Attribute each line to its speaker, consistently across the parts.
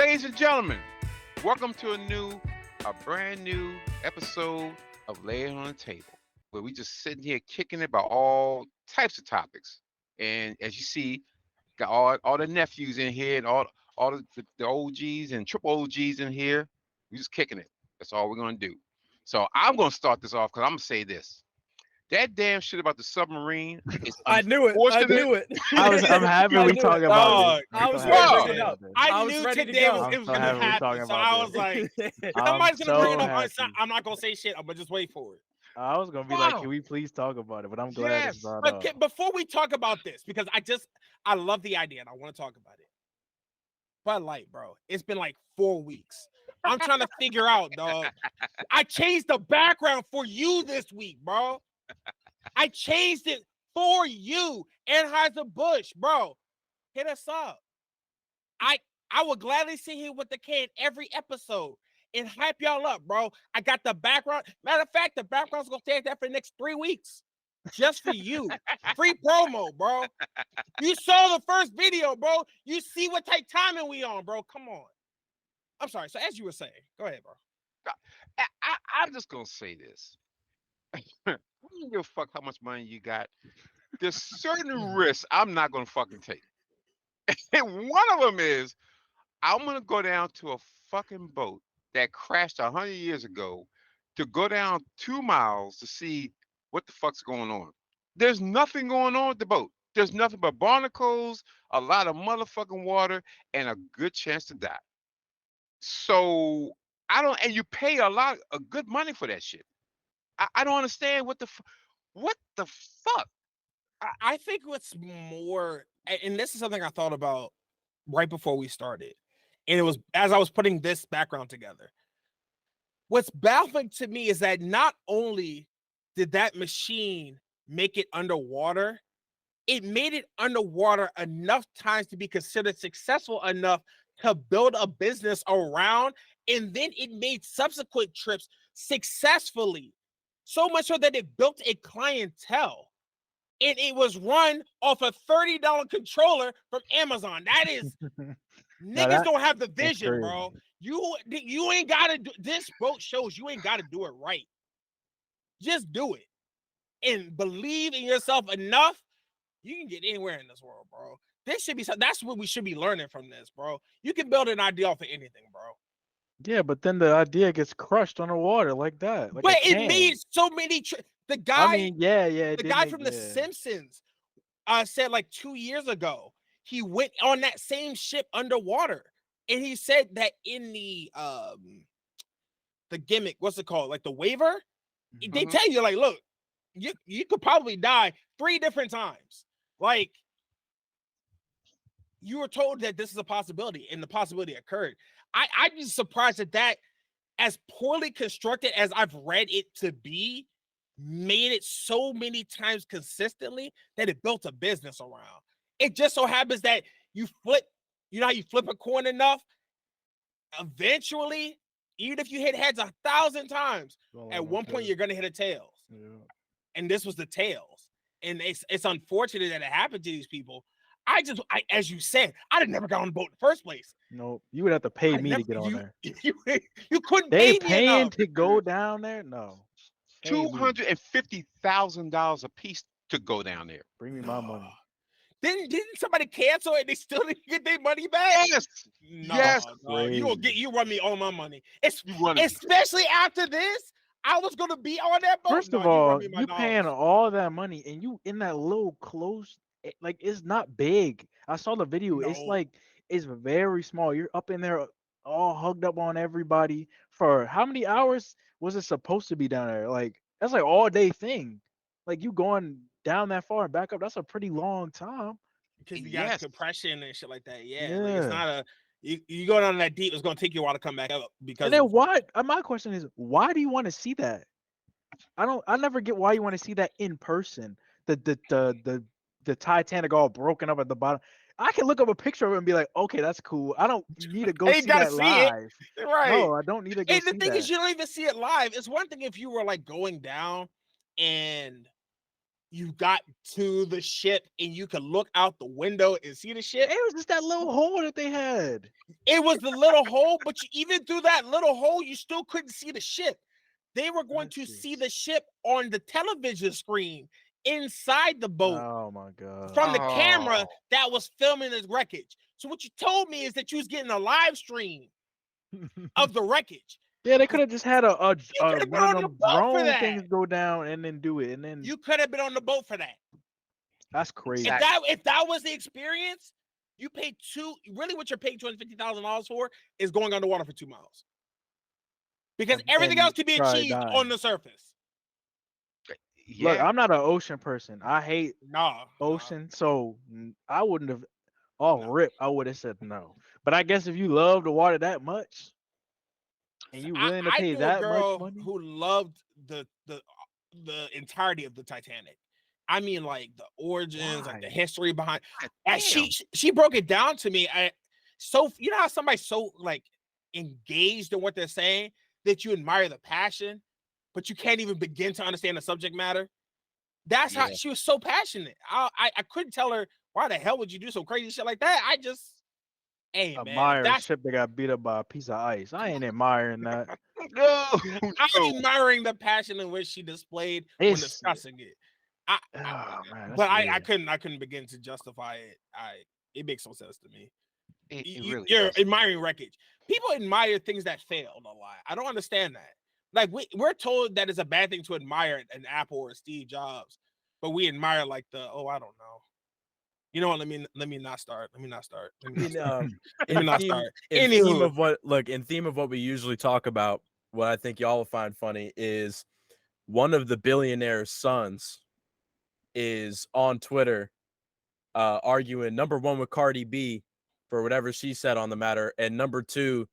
Speaker 1: ladies and gentlemen, welcome to a brand new episode of Lay It on the Table, where we just sitting here kicking it about all types of topics. And as you see, got all the nephews in here and all the OGs and triple OGs in here. We just kicking it. That's all we're gonna do. So I'm gonna start this off because I'm gonna say this. That damn shit about the submarine is
Speaker 2: I knew it. I
Speaker 1: unfortunate.
Speaker 2: knew it.
Speaker 3: I'm happy we talking about this.
Speaker 2: I was
Speaker 3: I'm
Speaker 2: ready
Speaker 3: so
Speaker 2: to
Speaker 3: happy
Speaker 2: bring it up.
Speaker 3: about this.
Speaker 2: I
Speaker 4: I
Speaker 2: was
Speaker 4: knew
Speaker 2: ready to
Speaker 4: today
Speaker 2: go.
Speaker 4: was, it
Speaker 3: I'm
Speaker 4: was
Speaker 3: so
Speaker 4: gonna
Speaker 3: happy we
Speaker 4: happen.
Speaker 3: talking
Speaker 4: So
Speaker 3: about
Speaker 4: I
Speaker 3: this.
Speaker 4: was like,
Speaker 3: I'm
Speaker 4: somebody's gonna bring it up.
Speaker 3: happy.
Speaker 4: I'm not gonna say shit. I'm gonna just wait for it.
Speaker 3: I was gonna be like, can we please talk about it? But I'm glad it's
Speaker 1: Yes.
Speaker 3: brought
Speaker 4: But
Speaker 3: up.
Speaker 4: before we talk about this, because I love the idea and I want to talk about it. Bud Light, bro. It's been like 4 weeks. I'm trying to figure out, dog. I changed the background for you this week, bro. I changed it for you, Anheuser-Busch, bro. Hit us up. I would gladly sit here with the can every episode and hype y'all up, bro. I got the background. Matter of fact, the background's gonna stay there for the next 3 weeks. Just for you. Free promo, bro. You saw the first video, bro. You see what type timing we on, bro. Come on. I'm sorry. So as you were saying, go ahead, bro.
Speaker 1: I'm just gonna say this. I don't give a fuck how much money you got. There's certain risks I'm not gonna fucking take. And one of them is I'm gonna go down to a fucking boat that crashed 100 years ago to go down 2 miles to see what the fuck's going on. There's nothing going on with the boat. There's nothing but barnacles, a lot of motherfucking water, and a good chance to die. So I don't, and you pay a good money for that shit. I don't understand what the fuck.
Speaker 4: I think what's more, and this is something I thought about right before we started, and it was as I was putting this background together. What's baffling to me is that not only did that machine make it underwater, it made it underwater enough times to be considered successful enough to build a business around, and then it made subsequent trips successfully. So much so that it built a clientele. And it was run off a $30 controller from Amazon. That is, niggas don't have the vision, bro. You ain't gotta do this. Boat shows you ain't gotta do it right. Just do it and believe in yourself enough. You can get anywhere in this world, bro. This should be that's what we should be learning from this, bro. You can build an idea off of anything, bro.
Speaker 3: Yeah, but then the idea gets crushed on the water like that. Like
Speaker 4: but it made so many. The guy,
Speaker 3: I mean, yeah,
Speaker 4: the guy from The Simpsons said like 2 years ago he went on that same ship underwater, and he said that in the gimmick, what's it called, like the waiver, they tell you like, look, you could probably die 3 different times. Like, you were told that this is a possibility, and the possibility occurred. I'm just surprised that as poorly constructed as I've read it to be, made it so many times consistently that it built a business around. It just so happens that you know how you flip a coin enough, eventually, even if you hit heads 1,000 times, at one point you're gonna hit a tails. Yeah. And this was the tails. And it's unfortunate that it happened to these people. As you said, I'd have never got on the boat in the first place.
Speaker 3: No, you would have to pay me to get on there.
Speaker 4: You couldn't
Speaker 3: They
Speaker 4: pay me
Speaker 3: paying
Speaker 4: enough
Speaker 3: to go down there? No.
Speaker 1: $250,000 a piece to go down there.
Speaker 3: Bring me my money.
Speaker 4: Didn't somebody cancel it? They still didn't get their money back?
Speaker 1: Yes.
Speaker 4: No,
Speaker 1: yes.
Speaker 4: No, you run me all my money. Especially after this, I was gonna be on that boat.
Speaker 3: First of all, you paying all that money and you in that little close, like, it's not big. I saw the video. No. It's very small. You're up in there all hugged up on everybody for how many hours was it supposed to be down there? Like, that's like all day thing. Like, you going down that far and back up, that's a pretty long time.
Speaker 4: Because you got compression and shit like that. Yeah. Like, it's not you go down that deep, it's gonna take you a while to come back up. Because
Speaker 3: and then why? My question is, why do you want to see that? I never get why you want to see that in person. The Titanic all broken up at the bottom. I can look up a picture of it and be like, okay, that's cool. I don't need to go see that live.
Speaker 4: Right.
Speaker 3: No, I don't need to go see that.
Speaker 4: And the thing is, you don't even see it live. It's one thing if you were like going down and you got to the ship and you could look out the window and see the ship.
Speaker 3: It was just that little hole that they had.
Speaker 4: It was the little hole, but even through that little hole, you still couldn't see the ship. They were going to see the ship on the television screen inside the boat.
Speaker 3: Oh my god!
Speaker 4: From the camera that was filming this wreckage. So what you told me is that you was getting a live stream of the wreckage.
Speaker 3: Yeah, they could have just had a one
Speaker 4: been on
Speaker 3: of
Speaker 4: the
Speaker 3: them
Speaker 4: boat for
Speaker 3: drone
Speaker 4: that.
Speaker 3: things go down and then do it, and then
Speaker 4: You could have been on the boat for that.
Speaker 3: that's crazy.
Speaker 4: If that was the experience, you paid really what you're paying $250,000 for is going underwater for 2 miles. Because everything else can be achieved on the surface.
Speaker 1: Yeah.
Speaker 3: Look, I'm not an ocean person. I hate ocean, so I wouldn't have. Rip, I would have said no. But I guess if you love the water that much, and you willing to pay that much money,
Speaker 4: who loved the entirety of the Titanic. I mean, like the origins, like the history behind. And she broke it down to me. So you know how somebody's so like engaged in what they're saying that you admire the passion, but you can't even begin to understand the subject matter. That's how she was so passionate. I couldn't tell her, why the hell would you do some crazy shit like that? I just
Speaker 3: admire a ship that got beat up by a piece of ice. I ain't admiring that.
Speaker 4: I'm admiring the passion in which she displayed when discussing it. I couldn't begin to justify it. It makes no sense to me. You're admiring wreckage. People admire things that failed a lot. I don't understand that. Like we're told that it's a bad thing to admire an Apple or Steve Jobs, but we admire like I don't know. You know what? Let me not start.
Speaker 2: In theme of what we usually talk about, what I think y'all will find funny is one of the billionaire's sons is on Twitter arguing, number one, with Cardi B for whatever she said on the matter, and number two,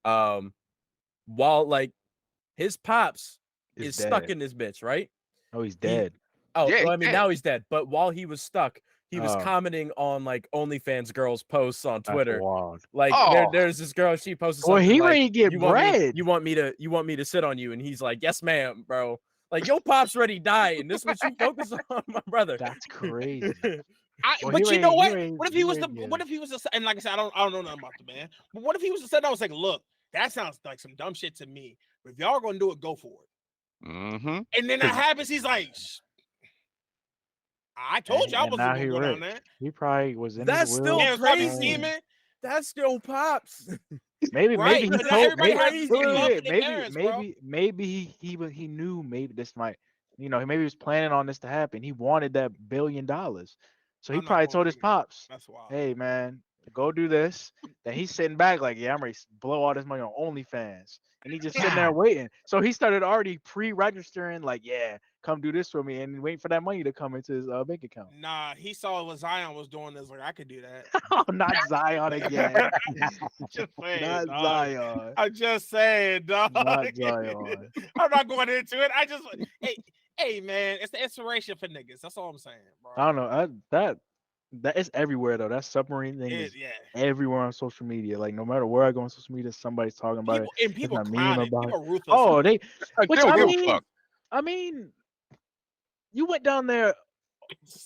Speaker 2: while like his pops is stuck in this bitch, right?
Speaker 3: Oh, he's dead.
Speaker 2: Now he's dead. But while he was stuck, he was commenting on like OnlyFans girls' posts on Twitter. Like there's this girl, she posted something.
Speaker 3: Well, he
Speaker 2: like,
Speaker 3: ready to get bread.
Speaker 2: You want me to sit on you? And he's like, yes, ma'am, bro. Like your pops already died, and this is what you focus on, my brother.
Speaker 3: That's crazy.
Speaker 4: But you know what? What if he was and like I said, I don't know nothing about the man. But what if he was the son? I was like, look, that sounds like some dumb shit to me. But if y'all are gonna do it, go for it.
Speaker 1: Mm-hmm.
Speaker 4: And then that happens. He's like, I told you I wasn't gonna go down there.
Speaker 3: He probably was in.
Speaker 2: That's
Speaker 3: his
Speaker 2: still
Speaker 3: will.
Speaker 2: crazy. That's still pops.
Speaker 3: Maybe he told. Maybe he knew maybe this might. Maybe he was planning on this to happen. He wanted that $1 billion, so he probably told his pops, "Hey man, go do this." Then he's sitting back like, "Yeah, I'm ready to blow all this money on OnlyFans," and he just sitting there waiting. So he started already pre-registering, like, "Yeah, come do this for me," and waiting for that money to come into his bank account.
Speaker 4: Nah, he saw what Zion was doing. Is like, I could do that.
Speaker 3: Oh, not Zion again.
Speaker 4: Just saying,
Speaker 3: not
Speaker 4: dog.
Speaker 3: Zion.
Speaker 4: I'm just saying, dog.
Speaker 3: Not Zion.
Speaker 4: I'm not going into it. I just, hey, man, it's the inspiration for niggas. That's all I'm saying, bro.
Speaker 3: I don't know. That is everywhere though. That submarine thing is everywhere on social media. Like no matter where I go on social media, somebody's talking about it.
Speaker 4: And people
Speaker 3: clown it.
Speaker 4: People are ruthless.
Speaker 3: Oh,
Speaker 1: fuck.
Speaker 3: I mean, you went down there.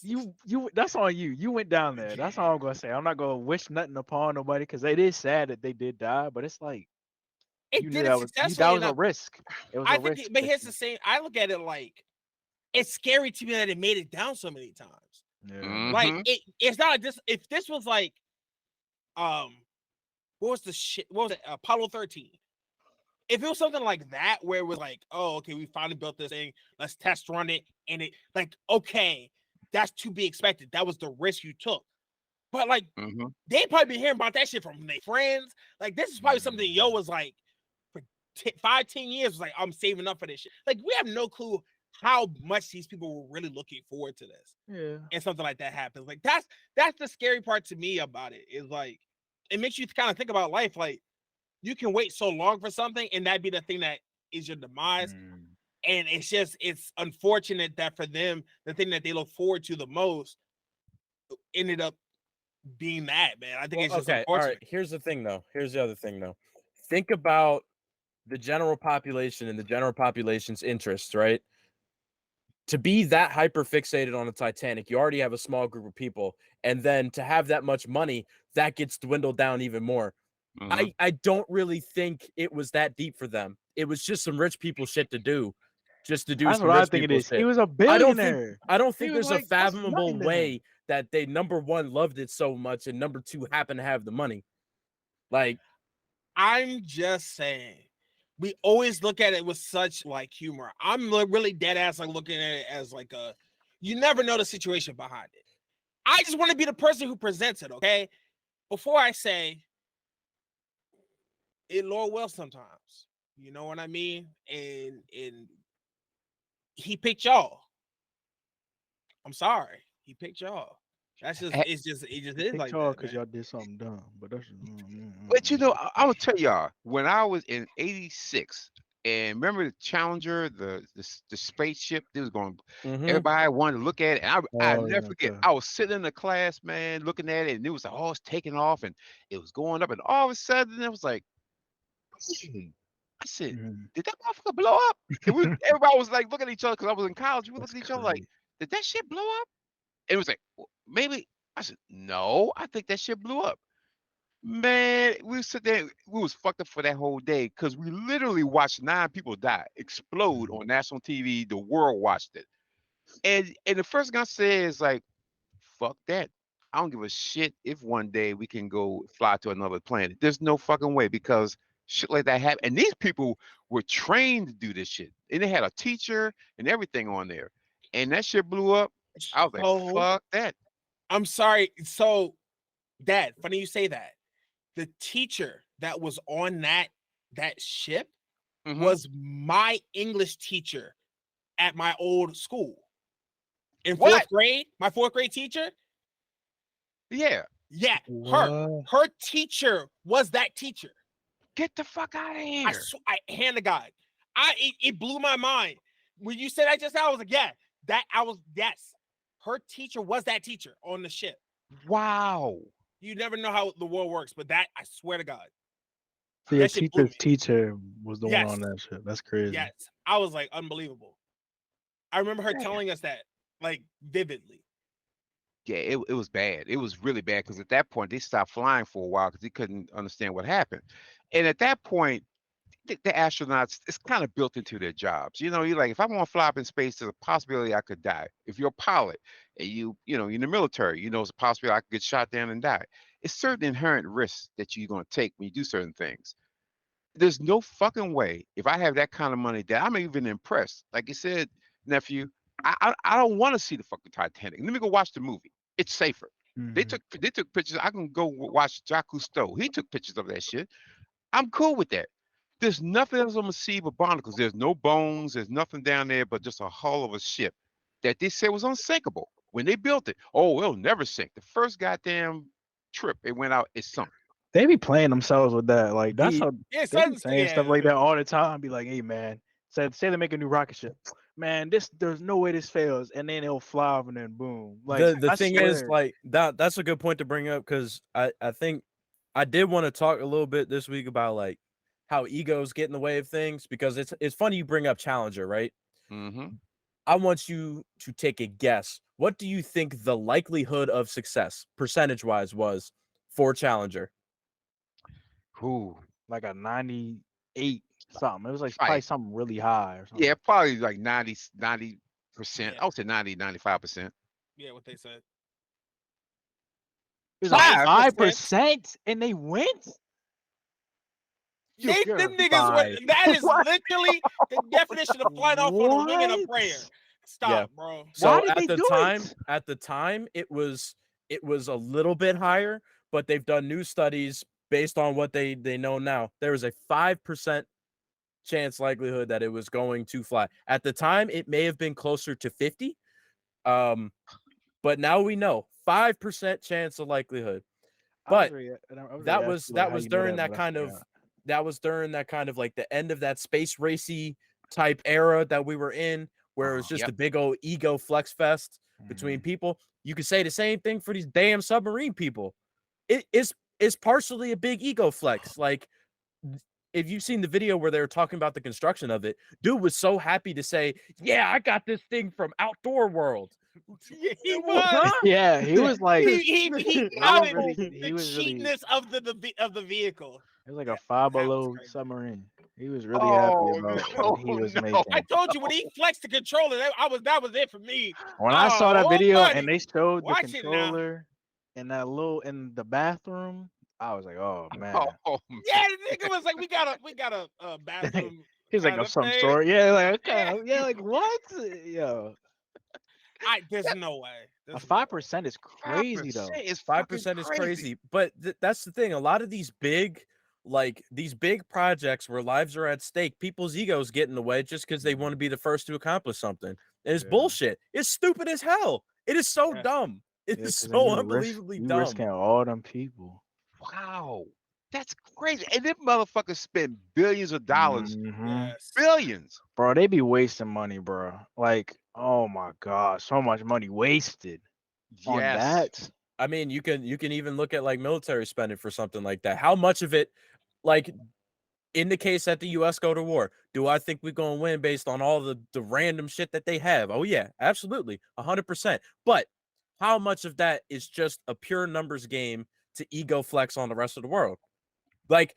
Speaker 3: You that's on you. You went down there. That's all I'm gonna say. I'm not gonna wish nothing upon nobody because it is sad that they did die, but it's like that was a risk. It was a risk.
Speaker 4: But here's the same. I look at it like it's scary to me that it made it down so many times.
Speaker 3: Yeah.
Speaker 1: Mm-hmm.
Speaker 4: Like it's not like this. If this was like, what was the shit? What was it? Apollo 13. If it was something like that, where it was like, oh, okay, we finally built this thing, let's test run it, and it like, okay, that's to be expected. That was the risk you took. But like, they probably been hearing about that shit from their friends. Like, this is probably something Yo was like for 5-10 years. Was like, I'm saving up for this shit. Like, we have no clue how much these people were really looking forward to this.
Speaker 3: Yeah.
Speaker 4: And something like that happens. Like that's the scary part to me about it, is like it makes you kind of think about life. Like you can wait so long for something and that be the thing that is your demise. And it's unfortunate that for them, the thing that they look forward to the most ended up being that, man. I think it's just unfortunate.
Speaker 2: All right. Here's the thing though. Here's the other thing though. Think about the general population and the general population's interests, right? to be that hyper fixated on a Titanic, you already have a small group of people, and then to have that much money, that gets dwindled down even more.
Speaker 1: Mm-hmm.
Speaker 2: I don't really think it was that deep for them. It was just some rich people shit to do, just to do
Speaker 3: That's
Speaker 2: some
Speaker 3: what I
Speaker 2: rich
Speaker 3: think it
Speaker 2: people
Speaker 3: is. He
Speaker 2: shit.
Speaker 3: was a
Speaker 2: I don't think
Speaker 3: billionaire.
Speaker 2: I don't
Speaker 3: He
Speaker 2: think
Speaker 3: was
Speaker 2: there's a
Speaker 3: like, that's
Speaker 2: fathomable
Speaker 3: nothing to him.
Speaker 2: way that they, number one, loved it so much, and number two, happen to have the money. Like,
Speaker 4: I'm just saying, we always look at it with such like humor. I'm really dead ass like looking at it as like a, you never know the situation behind it. I just want to be the person who presents it, okay? Before I say it lower well sometimes, you know what I mean? And he picked y'all. I'm sorry, he picked y'all. That's just
Speaker 1: Eh,
Speaker 4: it just
Speaker 3: He
Speaker 4: is
Speaker 3: picked
Speaker 4: like
Speaker 3: y'all
Speaker 4: that,
Speaker 3: because
Speaker 4: man.
Speaker 3: y'all did something dumb. But that's
Speaker 1: But you know, I'm gonna tell y'all, when I was in '86, and remember the Challenger, the spaceship, they was going.
Speaker 2: mhm.
Speaker 1: Everybody wanted to look at it. And I
Speaker 3: Oh
Speaker 1: never
Speaker 3: yeah,
Speaker 1: forget.
Speaker 3: okay.
Speaker 1: I was sitting in the class, man, looking at it, and it was like, oh, it's taking off, and it was going up, and all of a sudden, it was like, boom. I said,
Speaker 3: Mhm.
Speaker 1: did that motherfucker blow up? And everybody was like looking at each other because I was in college. We were
Speaker 3: That's
Speaker 1: looking at each other like,
Speaker 3: crazy.
Speaker 1: did that shit blow up? And it was like, "Well, maybe. I said, no, I think that shit blew up. Man, we sit there, we was fucked up for that whole day because we literally watched 9 people die, explode
Speaker 3: Mhm.
Speaker 1: on national TV. The world watched it. And the first thing I said is like, fuck that. I don't give a shit if one day we can go fly to another planet. There's no fucking way because shit like that happen. And these people were trained to do this shit. And they had a teacher and everything on there. And that shit blew up. I was like,
Speaker 4: So
Speaker 1: fuck that.
Speaker 4: I'm sorry. So, Dad, funny you say that. The teacher that was on that ship
Speaker 1: Hmm.
Speaker 4: was my English teacher at my old school. In
Speaker 1: What?
Speaker 4: fourth grade, my fourth grade teacher,
Speaker 1: Yeah.
Speaker 4: yeah,
Speaker 3: What?
Speaker 4: her teacher was that teacher.
Speaker 1: Get the fuck out of
Speaker 4: I
Speaker 1: here.
Speaker 4: I hand to God, it blew my mind when you said that just now. I was like, yeah, yes, her teacher was that teacher on the ship.
Speaker 1: Wow.
Speaker 4: You never know how the world works, but that I swear to God,
Speaker 3: So your
Speaker 4: that shit blew
Speaker 3: teacher's
Speaker 4: me.
Speaker 3: teacher was the one
Speaker 4: Yes,
Speaker 3: on that shit. That's crazy.
Speaker 4: yes, I was like unbelievable. I remember her
Speaker 1: Damn.
Speaker 4: telling us that like vividly.
Speaker 1: Yeah, it was bad. It was really bad because at that point they stopped flying for a while because they couldn't understand what happened. And at that point, the astronauts, it's kind of built into their jobs. You know, you're like, if I want to fly up in space, there's a possibility I could die. If you're a pilot and you're in the military, it's a possibility I could get shot down and die. It's certain inherent risks that you're going to take when you do certain things. There's no fucking way if I have that kind of money that I'm even impressed. Like you said, nephew, I don't want to see the fucking Titanic. Let me go watch the movie. It's safer. They
Speaker 3: Mhm.
Speaker 1: took pictures. I can go watch Jacques Cousteau. He took pictures of that shit. I'm cool with that. There's nothing else I'm gonna see but barnacles. There's no bones. There's nothing down there but just a hull of a ship that they said was unsinkable when they built it. Oh, it'll never sink. The first goddamn trip it went out, it sunk.
Speaker 3: They be playing themselves with that. Like that's
Speaker 2: The
Speaker 3: how
Speaker 4: Yeah,
Speaker 3: they be saying stuff like
Speaker 4: yeah.
Speaker 3: that all the time. Be like, hey man, say they make a new rocket ship. Man, there's no way this fails, and then it'll fly off and then boom. Like
Speaker 2: the
Speaker 3: I
Speaker 2: thing is,
Speaker 3: swear.
Speaker 2: like, that's a good point to bring up, because I think I did want to talk a little bit this week about like how egos get in the way of things, because it's funny you bring up Challenger, right?
Speaker 1: Mm-hmm.
Speaker 2: I want you to take a guess. What do you think the likelihood of success, percentage wise, was for Challenger?
Speaker 1: Who?
Speaker 3: Like a 98 something. It was like probably
Speaker 1: Right.
Speaker 3: something really high or something.
Speaker 1: Yeah, probably like 90%.
Speaker 4: Yeah.
Speaker 1: I would say 95%.
Speaker 4: Yeah, what they said.
Speaker 3: It was a
Speaker 4: 5%.
Speaker 3: 5%, and they went.
Speaker 4: They
Speaker 3: You're
Speaker 4: them niggas
Speaker 3: five.
Speaker 4: went. That is
Speaker 3: What?
Speaker 4: literally the definition of flying off on a wing and a
Speaker 3: What?
Speaker 4: prayer.
Speaker 2: Yeah.
Speaker 4: Stop, bro.
Speaker 3: Why
Speaker 2: So
Speaker 3: did they do it?
Speaker 2: at the time, it was a little bit higher, but they've done new studies based on what they know now. There was a 5% chance likelihood that it was going to fly. At the time, it may have been closer to 50. But now we know 5% chance of likelihood. But
Speaker 3: I was ready
Speaker 2: that
Speaker 3: to ask
Speaker 2: was
Speaker 3: you like how you know
Speaker 2: during
Speaker 3: that,
Speaker 2: that
Speaker 3: but I
Speaker 2: kind of
Speaker 3: forgot.
Speaker 2: like the end of that space racy type era that we were in, where it was just
Speaker 1: Yep.
Speaker 2: a big old ego flex fest between
Speaker 3: Mhm.
Speaker 2: people. You could say the same thing for these damn submarine people. It's partially a big ego flex. Like, if you've seen the video where they were talking about the construction of it, dude was so happy to say, "Yeah, I got this thing from Outdoor World."
Speaker 4: Yeah, he was.
Speaker 3: Yeah, he was like,
Speaker 4: He
Speaker 3: was
Speaker 4: outed
Speaker 3: really-
Speaker 4: the
Speaker 3: he was really-
Speaker 4: cheapness of the vehicle.
Speaker 3: it was like a
Speaker 4: That
Speaker 3: Five
Speaker 4: was
Speaker 3: Below
Speaker 4: crazy.
Speaker 3: submarine. He was really happy
Speaker 1: Oh,
Speaker 3: about
Speaker 1: no,
Speaker 3: what he was
Speaker 1: no.
Speaker 3: making.
Speaker 4: I told you when he flexed the controller, that was it for me.
Speaker 3: When I saw that
Speaker 4: Oh,
Speaker 3: video
Speaker 4: buddy.
Speaker 3: and they showed the
Speaker 4: Watch it now.
Speaker 3: controller in the bathroom, I was like, oh man.
Speaker 1: Oh,
Speaker 4: Yeah, the nigga was like, we got a bathroom.
Speaker 3: He was like,
Speaker 4: kind
Speaker 3: of
Speaker 4: of
Speaker 3: some
Speaker 4: thing.
Speaker 3: sort. Yeah, like
Speaker 4: Yeah.
Speaker 3: okay, yeah, like what? Yo,
Speaker 4: There's no way.
Speaker 3: a 5% is
Speaker 1: 5%
Speaker 3: crazy though.
Speaker 1: is
Speaker 2: 5% is crazy. But that's the thing. A lot of these big projects where lives are at stake, people's egos get in the way just because they want to be the first to accomplish something. And it's
Speaker 3: Yeah.
Speaker 2: bullshit. It's stupid as hell. It is so
Speaker 4: Yeah.
Speaker 2: dumb. It
Speaker 3: Yeah,
Speaker 2: is
Speaker 3: 'cause then
Speaker 2: so
Speaker 3: you
Speaker 2: unbelievably
Speaker 3: you
Speaker 2: dumb.
Speaker 3: risking all them people.
Speaker 1: Wow, that's crazy. And them motherfuckers spend billions of dollars,
Speaker 3: Mhm.
Speaker 4: Yes.
Speaker 1: billions.
Speaker 3: Bro, they be wasting money, bro. Like, oh my god, so much money wasted on
Speaker 1: Yes.
Speaker 3: that.
Speaker 2: I mean, you can even look at like military spending for something like that. How much of it, like in the case that the US go to war, do I think we're gonna win based on all the random shit that they have? Oh yeah, absolutely, 100%. But how much of that is just a pure numbers game to ego flex on the rest of the world? Like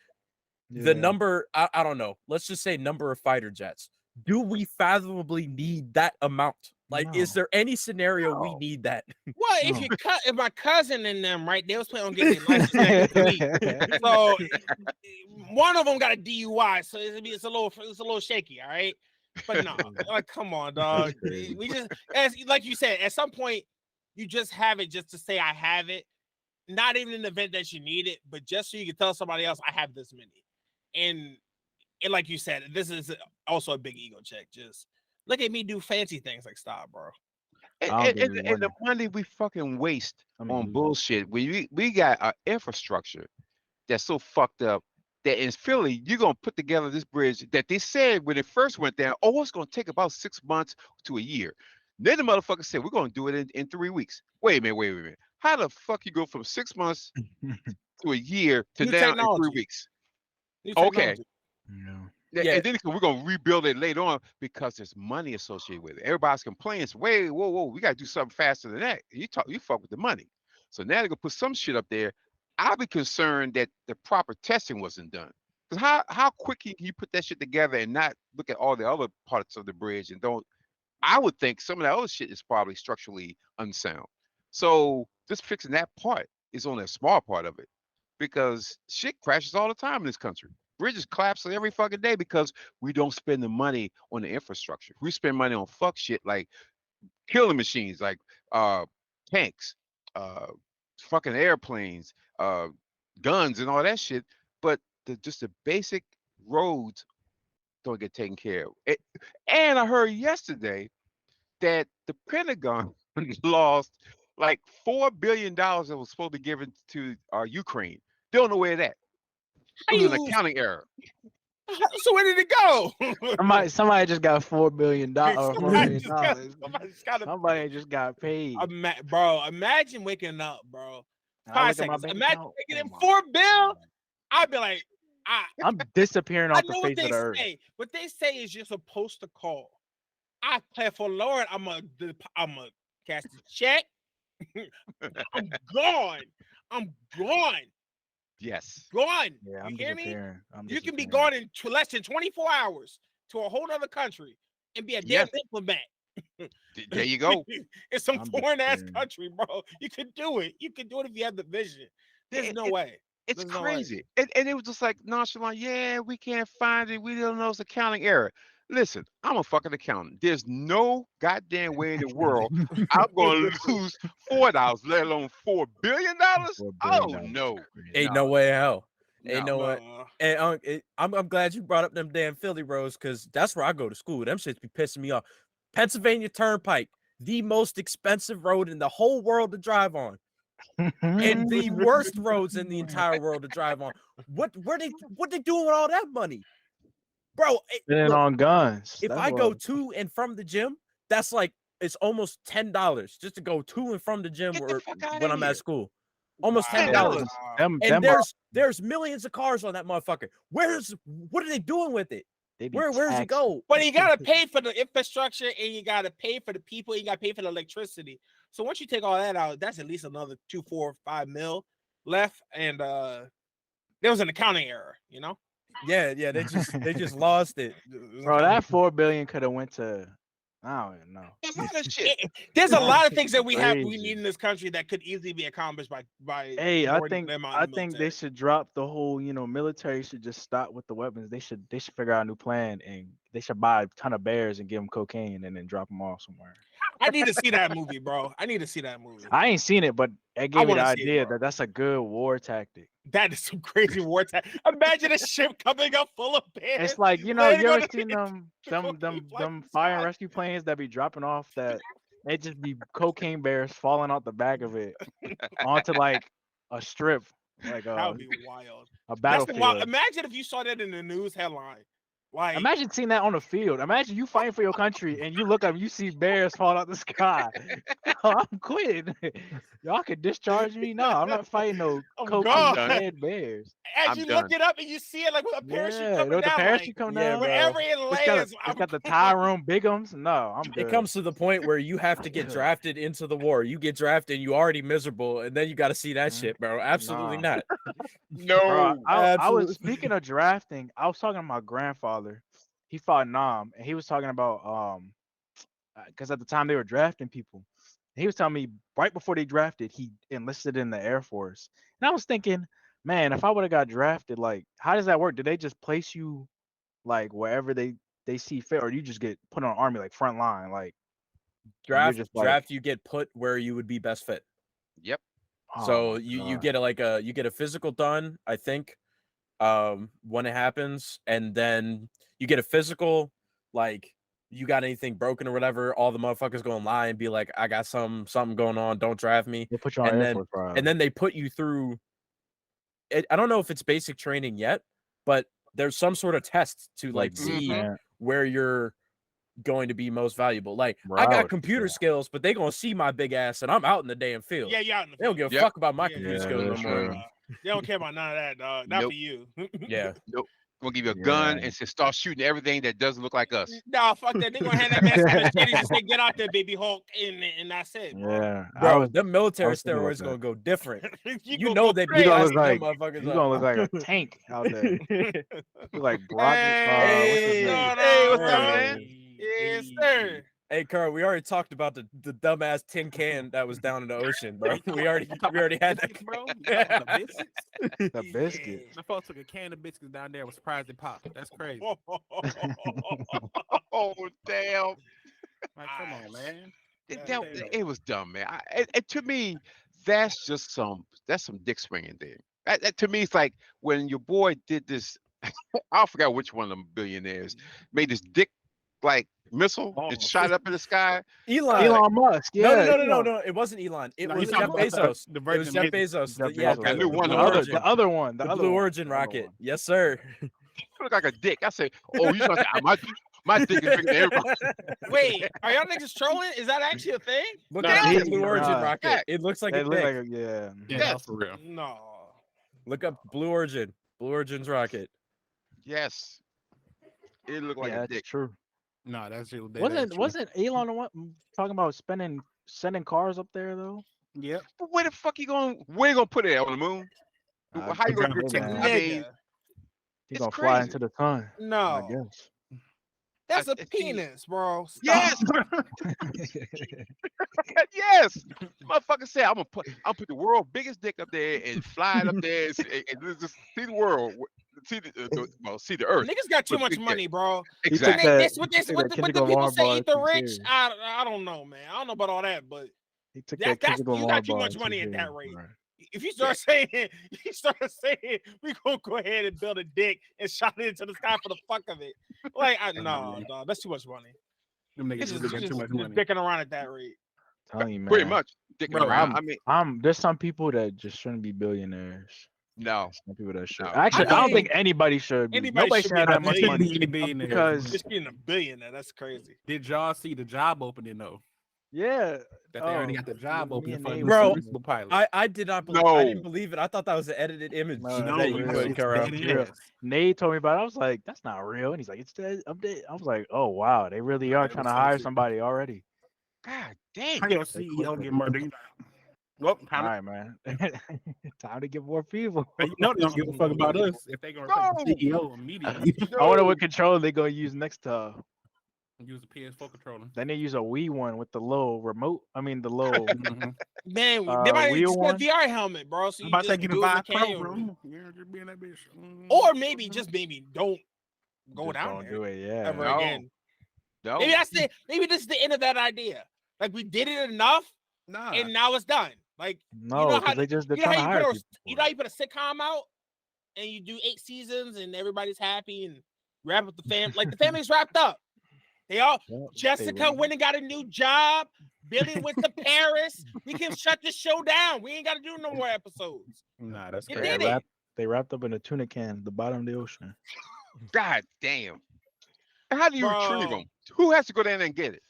Speaker 2: the number, I don't know. Let's just say number of fighter jets. Do we fathomably need that amount? Like, is
Speaker 3: No.
Speaker 2: there any scenario we
Speaker 3: No.
Speaker 2: need that?
Speaker 4: Well,
Speaker 3: No.
Speaker 4: if my cousin and them, right, they was planning on getting their license next week. So one of them got a DUI, so it's a little shaky, all right. But no, like come on, dog.
Speaker 3: crazy.
Speaker 4: We just, as like you said, at some point you just have it just to say I have it, not even in the event that you need it, but just so you can tell somebody else I have this many. And like you said, this is also a big ego check. Just look at me do fancy things. Like stop, bro.
Speaker 3: I don't
Speaker 1: And,
Speaker 3: think we
Speaker 1: and the
Speaker 3: winning.
Speaker 1: money we fucking waste
Speaker 3: I mean,
Speaker 1: on
Speaker 3: losing.
Speaker 1: bullshit. We got an infrastructure that's so fucked up that in Philly, you're gonna put together this bridge that they said when it first went down, oh, it's gonna take about 6 months to a year. Then the motherfucker said, we're gonna do it in 3 weeks. Wait a minute. How the fuck you go from 6 months to a year to
Speaker 4: New
Speaker 1: now in
Speaker 4: technology.
Speaker 1: 3 weeks?
Speaker 4: New
Speaker 1: Okay.
Speaker 4: technology.
Speaker 2: Yeah.
Speaker 1: And then we're gonna rebuild it later on because there's money associated with it. Everybody's complaining, wait, whoa, we gotta do something faster than that. You fuck with the money. So now they're gonna put some shit up there. I'll be concerned that the proper testing wasn't done. Because how quickly can you put that shit together and not look at all the other parts of the bridge and don't I would think some of that other shit is probably structurally unsound. So just fixing that part is only a small part of it. Because shit crashes all the time in this country. Bridges collapse every fucking day because we don't spend the money on the infrastructure. We spend money on fuck shit like killing machines, like tanks, uh, fucking airplanes, guns, and all that shit. But just the basic roads don't get taken care of. And I heard yesterday that the Pentagon lost like $4 billion that was supposed to be given to Ukraine. They don't know where that. It was an accounting error.
Speaker 4: So where did it go?
Speaker 3: Somebody just got $4 billion.
Speaker 4: Somebody just got
Speaker 3: paid.
Speaker 4: Bro, imagine waking up, bro.
Speaker 3: I
Speaker 4: 5
Speaker 3: look at my
Speaker 4: seconds.
Speaker 3: bank
Speaker 4: Imagine
Speaker 3: account,
Speaker 4: taking in
Speaker 3: oh my
Speaker 4: 4 bill.
Speaker 3: God.
Speaker 4: I'd be like,
Speaker 3: I'm disappearing
Speaker 4: I
Speaker 3: off the
Speaker 4: know what
Speaker 3: face
Speaker 4: they
Speaker 3: of the earth.
Speaker 4: say. What they say is you're supposed to call. I pray for Lord. I'm a cash the check. I'm gone. I'm gone.
Speaker 1: Yes.
Speaker 4: Gone.
Speaker 3: Yeah, I'm
Speaker 4: you hear me?
Speaker 3: disappearing.
Speaker 4: You can be gone in less than 24 hours to a whole other country and be a damn diplomat.
Speaker 1: There you go.
Speaker 4: It's some
Speaker 3: I'm
Speaker 4: foreign ass
Speaker 3: disappearing.
Speaker 4: country, bro. You can do it. You can do it if you have the vision. There's no way.
Speaker 1: It's
Speaker 4: There's no way.
Speaker 1: crazy. And it was just like nonchalant. Yeah, we can't find it. We don't know it's accounting error. Listen, I'm a fucking accountant. There's no goddamn way in the world I'm going to lose $4, let alone $4 billion. Oh no,
Speaker 2: Ain't no way in hell. Ain't no
Speaker 1: No.
Speaker 2: way. And I'm glad you brought up them damn Philly roads because that's where I go to school. Them shits be pissing me off. Pennsylvania Turnpike, the most expensive road in the whole world to drive on, and the worst roads in the entire world to drive on. What they doing with all that money, bro?
Speaker 3: Spending on guns.
Speaker 2: If I go to and from the gym, that's like it's almost $10 just to go to and from the gym
Speaker 1: Get the fuck outta
Speaker 2: when I'm
Speaker 1: here.
Speaker 2: at school. almost $10.
Speaker 1: $10.
Speaker 2: And there's millions of cars on that motherfucker. What are they doing with it? Where's it go?
Speaker 4: But you gotta pay for the infrastructure, and you gotta pay for the people, and you gotta pay for the electricity. So once you take all that out, that's at least another 2, 4, 5 mil left. And there was an accounting error, you know?
Speaker 2: Yeah, they just lost it.
Speaker 3: Bro, that $4 billion could have went to, I don't even know.
Speaker 1: A lot of shit.
Speaker 4: There's a lot of things that we
Speaker 3: Crazy.
Speaker 4: need in this country that could easily be accomplished by.
Speaker 3: Hey, I
Speaker 4: more than
Speaker 3: think
Speaker 4: the amount
Speaker 3: I
Speaker 4: of
Speaker 3: think they
Speaker 4: military.
Speaker 3: should drop the whole, military should just stop with the weapons. They should figure out a new plan, and they should buy a ton of bears and give them cocaine and then drop them off somewhere.
Speaker 4: I need to see that movie, bro. I need to see that movie.
Speaker 3: I ain't seen it, but it gave me the
Speaker 4: wanna see it,
Speaker 3: idea
Speaker 4: bro.
Speaker 3: that that's a good war tactic.
Speaker 4: That is some crazy war time. Imagine a ship coming up full of bears.
Speaker 3: It's like, you
Speaker 4: landing on
Speaker 3: ever
Speaker 4: the
Speaker 3: seen
Speaker 4: beach,
Speaker 3: them
Speaker 4: the cocaine flying
Speaker 3: them
Speaker 4: in the
Speaker 3: fire and
Speaker 4: sky.
Speaker 3: rescue planes that be dropping off that it just be cocaine bears falling out the back of it onto like a strip, like
Speaker 4: That would be wild.
Speaker 3: a
Speaker 4: That's the
Speaker 3: battlefield.
Speaker 4: wild. Imagine if you saw that in the news headline. Like,
Speaker 3: Imagine seeing that on the field. Imagine you fighting for your country and you look up, you see bears fall out the sky. I'm quitting. Y'all can discharge me. No, I'm not fighting no
Speaker 4: I'm
Speaker 3: cocaine
Speaker 4: gone.
Speaker 3: fed bears.
Speaker 4: as
Speaker 1: I'm
Speaker 4: you
Speaker 1: done.
Speaker 4: look it up and you see it like with a parachute
Speaker 3: Yeah,
Speaker 4: coming
Speaker 3: with the
Speaker 4: down,
Speaker 3: parachute
Speaker 4: like,
Speaker 3: come
Speaker 2: yeah,
Speaker 3: down.
Speaker 2: bro.
Speaker 4: wherever it lands.
Speaker 3: It's got the Tyrone Bigums. No, I'm good.
Speaker 2: It comes to the point where you have to get drafted into the war. You get drafted, you already miserable, and then you got to see that shit, bro. Absolutely
Speaker 3: Nah.
Speaker 2: not.
Speaker 1: No.
Speaker 3: Bro, I
Speaker 2: Absolutely.
Speaker 3: was speaking of drafting. I was talking to my grandfather. He fought Nam, and he was talking about because at the time they were drafting people. He was telling me right before they drafted, he enlisted in the Air Force, and I was thinking, man, if I would have got drafted, like, how does that work? Do they just place you like wherever they see fit, or you just get put on army like front line, like
Speaker 2: Draft,
Speaker 3: just like-
Speaker 2: draft. You get put where you would be best fit.
Speaker 1: Yep.
Speaker 2: So
Speaker 3: my
Speaker 2: you
Speaker 3: God.
Speaker 2: get you get a physical done, I think, when it happens, and then you get a physical, like you got anything broken or whatever, all the motherfuckers gonna lie and be like, I got something going on, don't draft me.
Speaker 3: They put you on
Speaker 2: and
Speaker 3: Air
Speaker 2: then-
Speaker 3: Force trial.
Speaker 2: And then they put you through I don't know if it's basic training yet, but there's some sort of test to like
Speaker 3: Like
Speaker 2: see
Speaker 3: boot
Speaker 2: where you're going to be most valuable. Like I
Speaker 3: Route,
Speaker 2: got computer
Speaker 3: yeah.
Speaker 2: skills, but they gonna see my big ass and I'm out in the damn field.
Speaker 4: Yeah, yeah.
Speaker 2: They don't give a
Speaker 1: Yep.
Speaker 2: fuck about my
Speaker 4: Yeah,
Speaker 2: computer
Speaker 3: yeah,
Speaker 2: skills no
Speaker 3: that's
Speaker 2: more.
Speaker 3: true.
Speaker 4: They don't care about none of that, dog. Not
Speaker 1: Nope.
Speaker 4: for you.
Speaker 2: Yeah.
Speaker 1: Nope. We'll give you a gun
Speaker 3: Yeah.
Speaker 1: and say start shooting everything that doesn't look like us.
Speaker 4: Nah, fuck that. They're gonna hand that man some machetes and say, get out there, baby Hulk, and that's it, bro.
Speaker 3: Yeah, I
Speaker 2: Bro,
Speaker 3: was
Speaker 2: them military
Speaker 3: was thinking about
Speaker 2: steroids
Speaker 3: that.
Speaker 2: gonna go different. You
Speaker 4: gonna
Speaker 2: know
Speaker 4: go
Speaker 2: they be
Speaker 3: You gonna
Speaker 4: crazy.
Speaker 3: look
Speaker 2: blasting them
Speaker 3: like
Speaker 2: motherfuckers
Speaker 3: you
Speaker 2: up.
Speaker 3: gonna look like a tank out there. You like Brock.
Speaker 4: Hey,
Speaker 3: what's his name?
Speaker 1: Hey, what's up,
Speaker 4: bro?
Speaker 1: man?
Speaker 4: Yes, sir.
Speaker 2: Hey, Carl, we already talked about the dumbass tin can that was down in the ocean, bro. We already had that.
Speaker 5: Biscuits, bro. The biscuits.
Speaker 3: The biscuit.
Speaker 5: The folks took a can of biscuits down there. Was surprised it popped. That's crazy.
Speaker 1: Oh damn!
Speaker 5: Like, come on, man.
Speaker 1: It was dumb, man. To me, that's just some dick swinging there. That to me, it's like when your boy did this. I forgot which one of them billionaires made this dick like missile and shot it up in the sky.
Speaker 2: Elon.
Speaker 3: Musk. Yeah.
Speaker 2: No. It wasn't Elon. It
Speaker 5: No,
Speaker 2: was
Speaker 5: he's
Speaker 2: Jeff
Speaker 5: talking about
Speaker 2: Bezos.
Speaker 5: the
Speaker 2: It was
Speaker 5: Virgin
Speaker 2: Jeff
Speaker 5: Missile.
Speaker 2: Bezos.
Speaker 3: Jeff
Speaker 2: Yeah,
Speaker 3: Bezos.
Speaker 1: I knew one
Speaker 2: Blue
Speaker 1: of them.
Speaker 2: Origin.
Speaker 3: The other one.
Speaker 2: The Blue Origin rocket. Yes, sir.
Speaker 1: It looked like a dick. I say, oh, you gonna say my dick is bigger than everybody.
Speaker 4: Wait, are y'all niggas trolling? Is that actually a thing?
Speaker 2: Look
Speaker 1: No,
Speaker 2: at
Speaker 3: he-
Speaker 2: the Blue Origin
Speaker 3: nah.
Speaker 2: rocket. It looks like a
Speaker 3: It looked
Speaker 2: dick.
Speaker 3: like a, yeah.
Speaker 5: Yeah,
Speaker 1: Yes.
Speaker 5: for real.
Speaker 4: No.
Speaker 2: Look up Blue Origin. Blue Origin's rocket.
Speaker 1: Yes, it looked like
Speaker 3: Yeah,
Speaker 1: a
Speaker 3: that's
Speaker 1: dick.
Speaker 3: true.
Speaker 5: No, that's true.
Speaker 3: Wasn't Elon the one talking about sending cars up there though?
Speaker 5: Yep.
Speaker 1: But where the fuck you going? Where you gonna put it on the moon? How you gonna
Speaker 5: Hey,
Speaker 1: protect?
Speaker 3: man.
Speaker 1: I mean,
Speaker 4: Nigga.
Speaker 3: He's
Speaker 1: It's
Speaker 3: gonna fly
Speaker 1: crazy.
Speaker 3: into the sun. I
Speaker 4: No.
Speaker 3: guess.
Speaker 4: That's a
Speaker 1: It's-
Speaker 4: penis, bro. Stop.
Speaker 1: yes, yes. Motherfucker said I'm gonna put the world's biggest dick up there and fly it up there and just see the world, see see the earth.
Speaker 4: Niggas got too
Speaker 1: But
Speaker 4: much
Speaker 1: big dick.
Speaker 4: money, bro.
Speaker 3: He took
Speaker 1: Exactly.
Speaker 3: that-
Speaker 4: This, what
Speaker 3: he
Speaker 4: this,
Speaker 3: took
Speaker 4: what
Speaker 3: that
Speaker 4: the, what the
Speaker 3: Kendrick
Speaker 4: people
Speaker 3: Lamar
Speaker 4: say,
Speaker 3: bar
Speaker 4: eat the
Speaker 3: too
Speaker 4: rich.
Speaker 3: serious.
Speaker 4: I don't know, man. I don't know about all that, but
Speaker 3: He took
Speaker 4: That's-
Speaker 3: that Kendrick
Speaker 4: you
Speaker 3: Lamar
Speaker 4: got too
Speaker 3: bar
Speaker 4: much money at that
Speaker 3: serious,
Speaker 4: rate.
Speaker 3: bro.
Speaker 4: if you start saying, we gonna go ahead and build a dick and shot it into the sky for the fuck of it. Like, no, that's too much money.
Speaker 5: Them
Speaker 4: It's
Speaker 5: niggas
Speaker 4: just,
Speaker 5: got too much
Speaker 4: just
Speaker 5: money.
Speaker 4: dicking around at that rate.
Speaker 3: Telling you, man.
Speaker 1: Pretty much dicking
Speaker 5: Bro,
Speaker 1: around. I mean,
Speaker 3: There's some people that just shouldn't be billionaires.
Speaker 1: no.
Speaker 3: Some people that should.
Speaker 1: No.
Speaker 3: Actually, I
Speaker 4: I
Speaker 3: don't
Speaker 4: think
Speaker 3: think anybody should be.
Speaker 4: anybody
Speaker 3: Nobody
Speaker 4: should
Speaker 3: should
Speaker 4: be
Speaker 3: have
Speaker 4: a
Speaker 3: that much
Speaker 4: billionaire.
Speaker 3: money
Speaker 5: Any billionaires.
Speaker 3: because
Speaker 4: Just getting a billionaire, that's crazy.
Speaker 5: Did y'all see the job opening though?
Speaker 3: Yeah.
Speaker 5: That they already
Speaker 3: Oh,
Speaker 5: got the job
Speaker 3: me
Speaker 5: open
Speaker 3: and
Speaker 5: for
Speaker 3: Nate
Speaker 5: a
Speaker 3: was
Speaker 2: Bro,
Speaker 3: talking
Speaker 5: submersible pilot.
Speaker 2: I did not believe. I didn't
Speaker 1: No.
Speaker 2: believe it. I thought that was an edited image
Speaker 3: No,
Speaker 2: that
Speaker 3: that's
Speaker 2: you
Speaker 3: real.
Speaker 2: put
Speaker 5: it's
Speaker 2: around.
Speaker 5: dead
Speaker 3: Real.
Speaker 5: ass.
Speaker 3: Nate told me about it. I was like, that's not real. And he's like, it's the update. I was like, oh wow, they really
Speaker 5: Nah,
Speaker 3: are
Speaker 5: they
Speaker 3: trying
Speaker 5: was
Speaker 3: to
Speaker 5: so
Speaker 3: hire
Speaker 5: serious.
Speaker 3: somebody already.
Speaker 1: God damn.
Speaker 5: How your
Speaker 3: They
Speaker 5: CEO
Speaker 3: quick with
Speaker 5: get
Speaker 3: it.
Speaker 5: murdered? You Well,
Speaker 3: All
Speaker 5: time
Speaker 3: right, man. Time to get more people.
Speaker 5: to, you know they don't give a fuck about us if they gonna replace the CEO immediately.
Speaker 3: I wonder what
Speaker 1: No.
Speaker 3: controller they gonna use next to.
Speaker 5: Use a PS4 controller.
Speaker 3: Then they use a Wii one with the little remote. I mean the little
Speaker 5: Mhm.
Speaker 4: Man, they might
Speaker 3: wheel
Speaker 4: just get a
Speaker 3: one.
Speaker 4: VR helmet, bro. So
Speaker 5: I'm
Speaker 4: you
Speaker 5: about to
Speaker 4: just
Speaker 5: get a
Speaker 4: do it
Speaker 5: Vive Pro,
Speaker 4: mechanically.
Speaker 5: bro. Yeah, just be in that bitch.
Speaker 4: Or maybe, just maybe, don't go
Speaker 3: Just
Speaker 4: down
Speaker 3: don't
Speaker 4: there
Speaker 3: do it. Yeah.
Speaker 4: ever
Speaker 1: No.
Speaker 4: again.
Speaker 1: No.
Speaker 4: Maybe that's the maybe this is the end of that idea. Like we did it enough,
Speaker 5: Nah.
Speaker 4: and now it's done. Like
Speaker 3: No,
Speaker 4: know how
Speaker 3: because they're
Speaker 4: you know
Speaker 3: trying
Speaker 4: how
Speaker 3: to
Speaker 4: you
Speaker 3: hire
Speaker 4: put a
Speaker 3: people.
Speaker 4: you know how you put a sitcom out and you do 8 seasons and everybody's happy and wrap up the fam like the family's wrapped up. They all Jessica went and got a new job. Billy went to Paris. We can shut this show down. We ain't got to do no more episodes.
Speaker 5: Nah, that's
Speaker 4: You
Speaker 5: crazy.
Speaker 4: did it.
Speaker 3: They wrapped up in a tuna can at the bottom of the ocean.
Speaker 1: God damn. How do you retrieve
Speaker 4: Bro.
Speaker 1: them? Who has to go down there and get it?